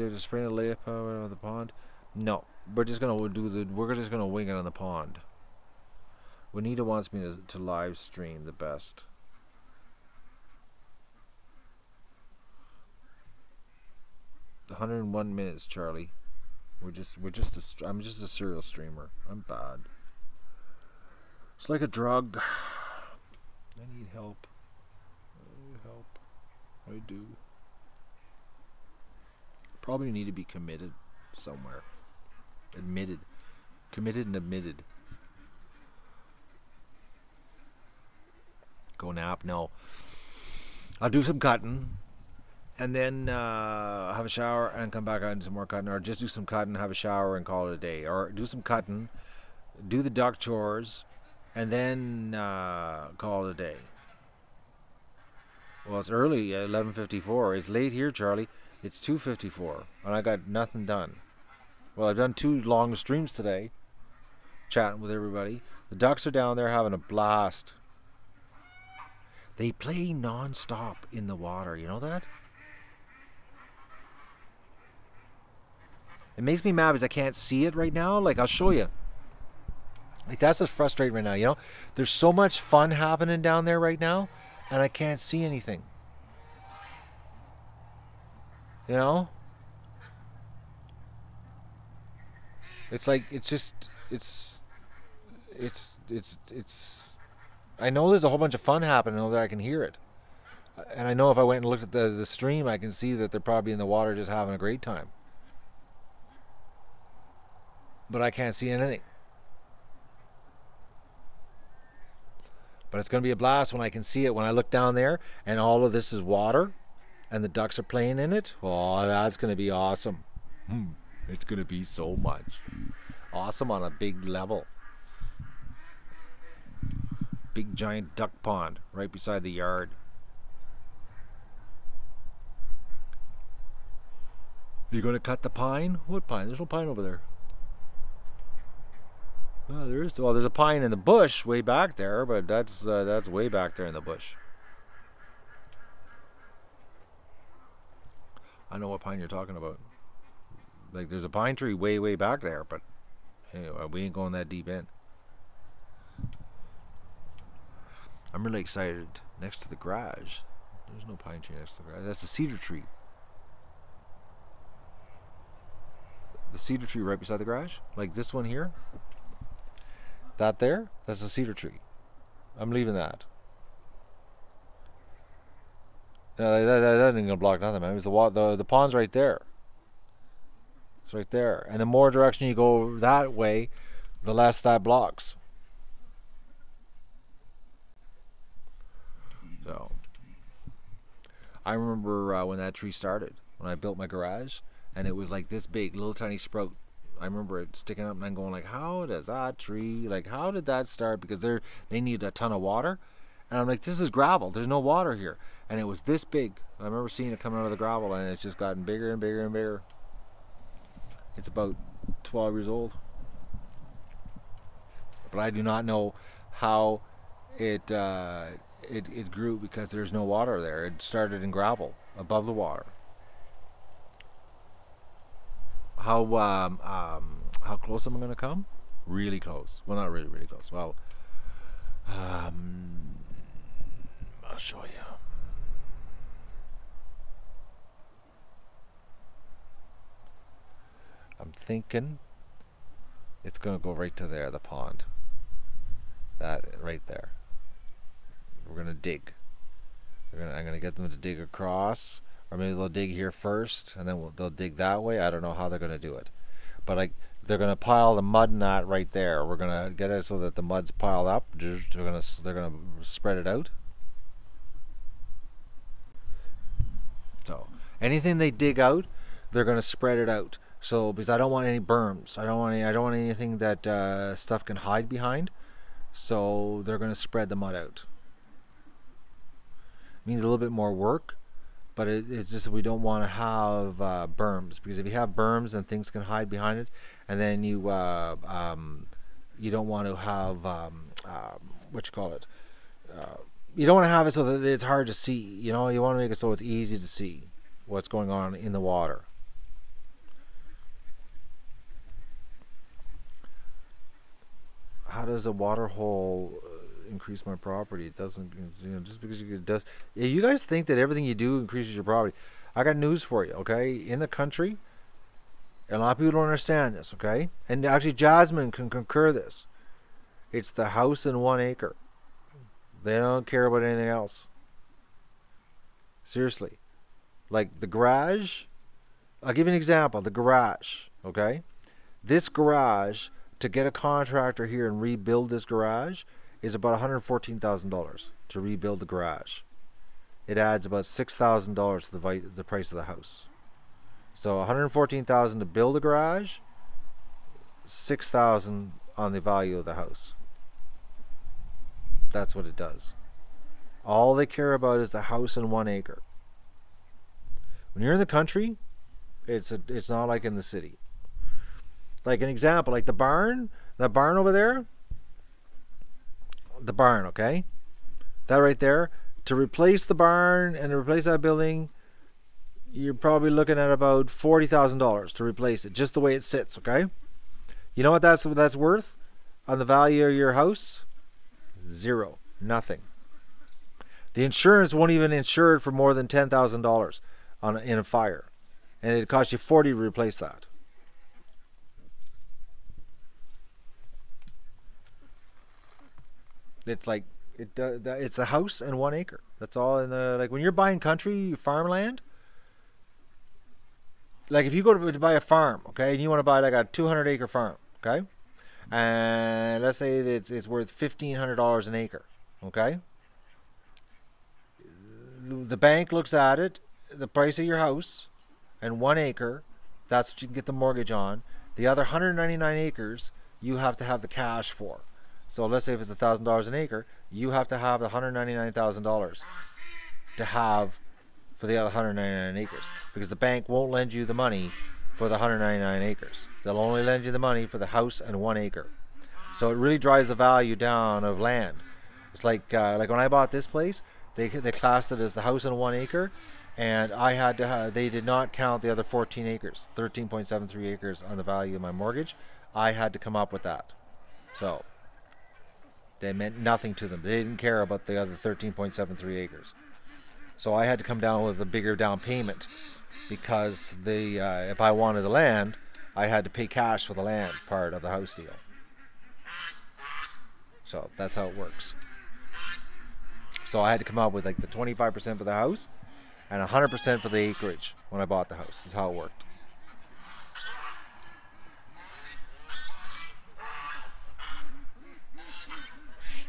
have to spray the lay power of the pond? No. We're just gonna wing it on the pond. Juanita wants me to live stream the best. The 101 minutes, Charlie. I'm just a serial streamer. I'm bad. It's like a drug. I need help. I do. Probably need to be committed somewhere. Admitted. Committed and admitted. Go nap? No. I'll do some cutting. And then have a shower and come back out and do some more cutting. Or just do some cutting, have a shower and call it a day. Or do some cutting, do the duck chores, and then call it a day. Well, it's early, 11:54. It's late here, Charlie. It's 2:54, and I got nothing done. Well, I've done 2 long streams today, chatting with everybody. The ducks are down there having a blast. They play non-stop in the water. You know that? It makes me mad because I can't see it right now. Like, I'll show you. Like, that's what's frustrating right now, you know? There's so much fun happening down there right now, and I can't see anything. You know? It's like, it's I know there's a whole bunch of fun happening over there. I can hear it. And I know if I went and looked at the stream, I can see that they're probably in the water just having a great time. But I can't see anything. But it's going to be a blast when I can see it. When I look down there and all of this is water and the ducks are playing in it. Oh, that's going to be awesome. It's going to be so much. Awesome on a big level. Big giant duck pond right beside the yard. You're going to cut the pine? What pine? There's no pine over there. Oh, there is. Well, there's a pine in the bush way back there, but that's way back there in the bush. I know what pine you're talking about. Like, there's a pine tree way back there, but anyway, we ain't going that deep in. I'm really excited. Next to the garage, there's no pine tree next to the garage. That's the cedar tree. The cedar tree right beside the garage, like this one here. That there, that's a cedar tree. I'm leaving that. No, that ain't gonna block nothing, man. It's the pond's right there. It's right there. And the more direction you go that way, the less that blocks. So, I remember when that tree started, when I built my garage, and it was like this big, little tiny sprout. I remember it sticking up and I'm going like, how does that tree, like, how did that start? Because they need a ton of water. And I'm like, this is gravel. There's no water here. And it was this big. I remember seeing it coming out of the gravel, and it's just gotten bigger and bigger and bigger. It's about 12 years old. But I do not know how it grew because there's no water there. It started in gravel above the water. How close am I going to come? Really close. Well, not really, really close. Well, I'll show you. I'm thinking it's going to go right to there, the pond. That right there. We're going to dig. I'm going to get them to dig across, or maybe they'll dig here first, and then they'll dig that way. I don't know how they're going to do it. But they're going to pile the mud in that right there. We're going to get it so that the mud's piled up. They're going to spread it out. So anything they dig out, they're going to spread it out. So because I don't want any berms, I don't want anything that stuff can hide behind. So they're going to spread the mud out. It means a little bit more work, but it's just we don't want to have berms, because if you have berms, then things can hide behind it, and then you don't want to have what you call it. You don't want to have it so that it's hard to see. You know, you want to make it so it's easy to see what's going on in the water. How does a water hole increase my property? It doesn't, just because it does. You guys think that everything you do increases your property. I got news for you, okay? In the country, and a lot of people don't understand this, okay? And actually, Jasmine can concur this. It's the house in 1 acre. They don't care about anything else. Seriously. Like the garage, I'll give you an example. The garage, okay? This garage, to get a contractor here and rebuild this garage, is about $114,000 to rebuild the garage. It adds about $6,000 to the price of the house. So $114,000 to build a garage, $6,000 on the value of the house. That's what it does. All they care about is the house in 1 acre. When you're in the country, it's not like in the city. Like an example, like the barn, that barn over there, the barn, okay? That right there, to replace the barn and to replace that building, you're probably looking at about $40,000 to replace it, just the way it sits, okay? You know what that's worth on the value of your house? Zero. Nothing. The insurance won't even insure it for more than $10,000 in a fire. And it costs you $40,000 to replace that. It's like it's the house and 1 acre. That's all in the, like when you're buying country farmland. Like if you go to buy a farm, okay, and you want to buy like a 200-acre farm, okay, and let's say that it's worth $1,500 an acre, okay. The bank looks at it, the price of your house, and 1 acre, that's what you can get the mortgage on. The other 199 acres, you have to have the cash for. So let's say if it's $1,000 an acre, you have to have the $199,000 to have for the other 199 acres, because the bank won't lend you the money for the 199 acres. They'll only lend you the money for the house and 1 acre. So it really drives the value down of land. It's like when I bought this place, they classed it as the house and 1 acre, and I had to they did not count the other 14 acres, 13.73 acres on the value of my mortgage. I had to come up with that. So they meant nothing to them. They didn't care about the other 13.73 acres. So I had to come down with a bigger down payment, because if I wanted the land, I had to pay cash for the land part of the house deal. So that's how it works. So I had to come up with like the 25% for the house and 100% for the acreage when I bought the house. That's how it worked.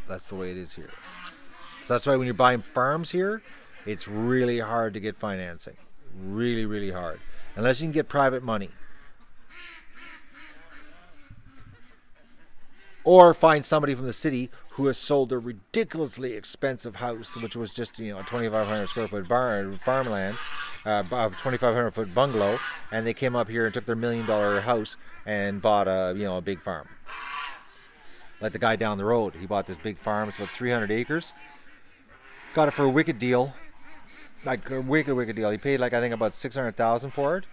That's the way it is here. So that's why when you're buying farms here, it's really hard to get financing. Really, really hard. Unless you can get private money. Or find somebody from the city who has sold a ridiculously expensive house, which was just, a 2,500 square foot farmland, a 2,500-foot bungalow, and they came up here and took their $1 million house and bought a big farm. Like the guy down the road, he bought this big farm. It's about 300 acres. Got it for a wicked deal, like a wicked deal. He paid like I think about $600,000 for it,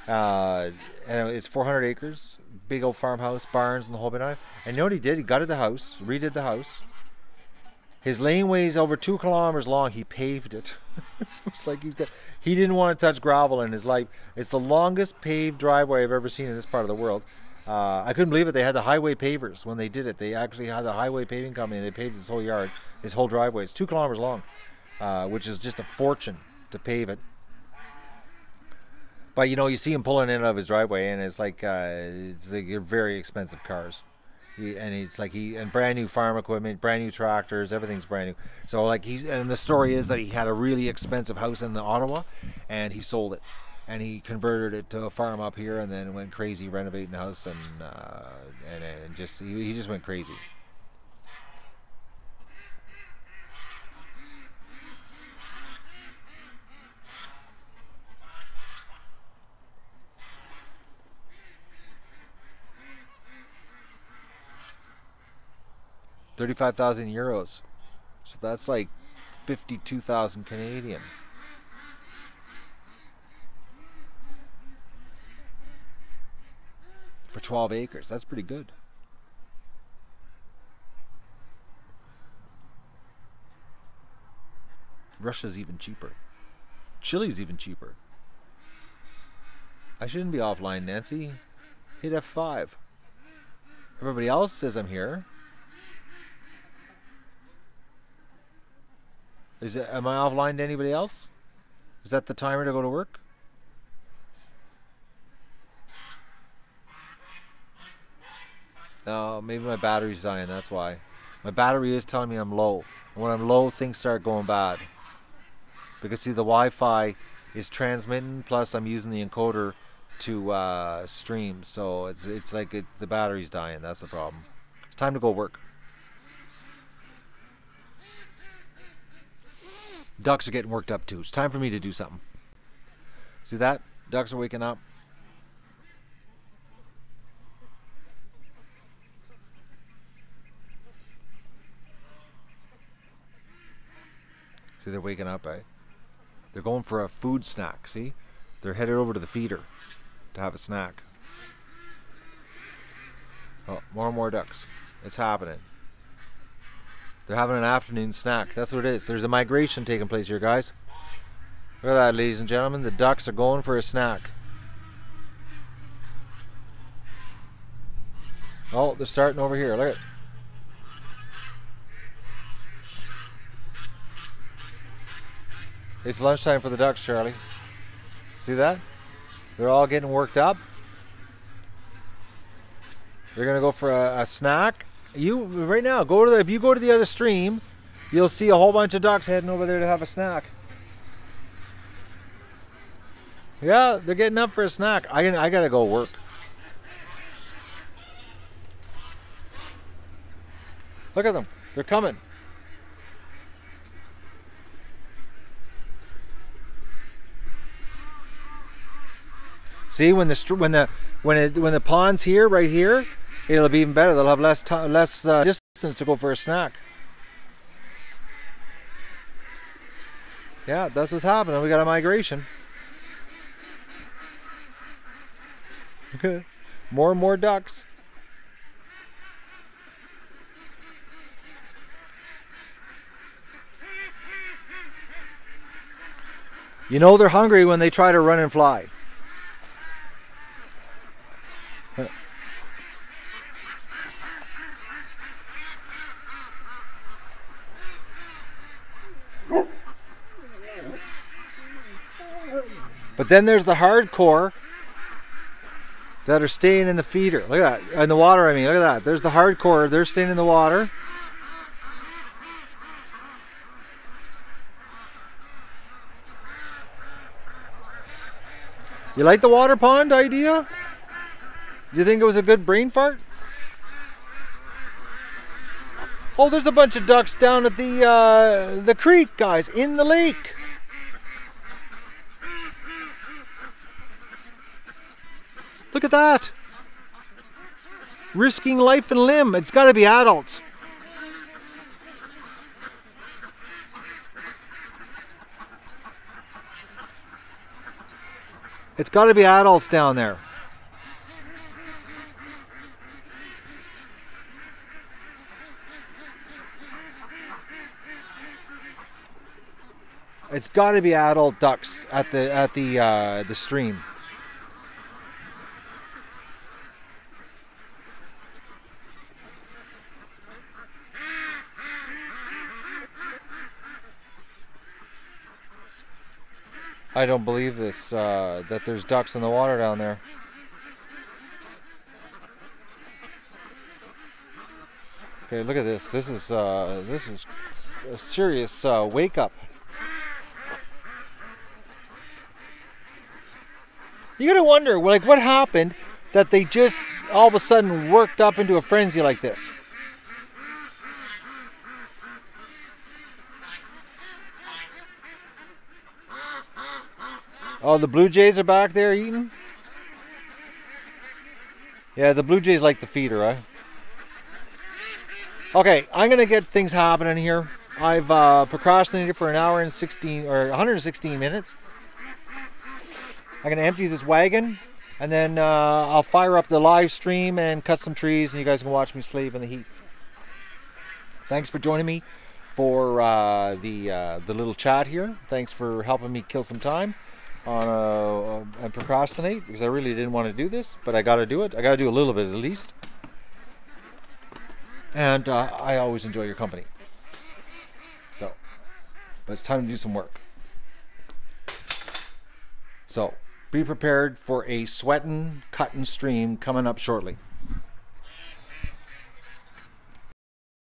and it's 400 acres, big old farmhouse, barns, and the whole bit on it. And you know what he did? He gutted the house, redid the house. His laneway is over 2 kilometers long. He paved it. It's like he didn't want to touch gravel in his life. It's the longest paved driveway I've ever seen in this part of the world. I couldn't believe it. They had the highway pavers when they did it. They actually had the highway paving company. They paved his whole yard, his whole driveway. It's 2 kilometers long, which is just a fortune to pave it. But you see him pulling in out of his driveway, and it's like very expensive cars. And brand new farm equipment, brand new tractors, everything's brand new. So and the story is that he had a really expensive house in Ottawa, and he sold it, and he converted it to a farm up here, and then went crazy renovating the house, and he just went crazy. €35,000, so that's like 52,000 Canadian. For 12 acres, that's pretty good. Russia's even cheaper. Chile's even cheaper. I shouldn't be offline, Nancy. Hit F5. Everybody else says I'm here. Am I offline to anybody else? Is that the timer to go to work? Oh, maybe my battery's dying, that's why. My battery is telling me I'm low. And when I'm low, things start going bad. Because see, the Wi-Fi is transmitting, plus I'm using the encoder to stream. So it's like the battery's dying, that's the problem. It's time to go work. Ducks are getting worked up too. It's time for me to do something. See that? Ducks are waking up. See, they're waking up, right? They're going for a food snack, see? They're headed over to the feeder to have a snack. Oh, more and more ducks. It's happening. They're having an afternoon snack. That's what it is. There's a migration taking place here, guys. Look at that, ladies and gentlemen. The ducks are going for a snack. Oh, they're starting over here. Look at it. It's lunchtime for the ducks, Charlie. See that? They're all getting worked up. They're going to go for a snack. Right now, if you go to the other stream, you'll see a whole bunch of ducks heading over there to have a snack. Yeah, they're getting up for a snack. I gotta go work. Look at them. They're coming. See, when the pond's here, right here, it'll be even better. They'll have less distance to go for a snack. Yeah, that's what's happening. We got a migration. Okay, more and more ducks. You know they're hungry when they try to run and fly. But then there's the hardcore that are staying in the feeder. Look at that. In the water, I mean. Look at that. There's the hardcore. They're staying in the water. You like the water pond idea? Do you think it was a good brain fart? Oh, there's a bunch of ducks down at the creek, guys, in the lake. Look at that. Risking life and limb. It's got to be adults. It's got to be adults down there. It's got to be adult ducks at the stream. I don't believe this, that there's ducks in the water down there. Okay, look at this. This is a serious wake up. You gotta wonder, like, what happened that they just all of a sudden worked up into a frenzy like this? Oh, the blue jays are back there eating? Yeah, the blue jays like the feeder, right? Okay, I'm gonna get things happening here. I've procrastinated for an hour and 116 minutes. I'm gonna empty this wagon, and then I'll fire up the live stream and cut some trees, and you guys can watch me slave in the heat. Thanks for joining me for the little chat here. Thanks for helping me kill some time on and procrastinate, because I really didn't want to do this, but I got to do it. I got to do a little bit at least. And I always enjoy your company. So, but it's time to do some work. So, be prepared for a sweating, cutting stream coming up shortly.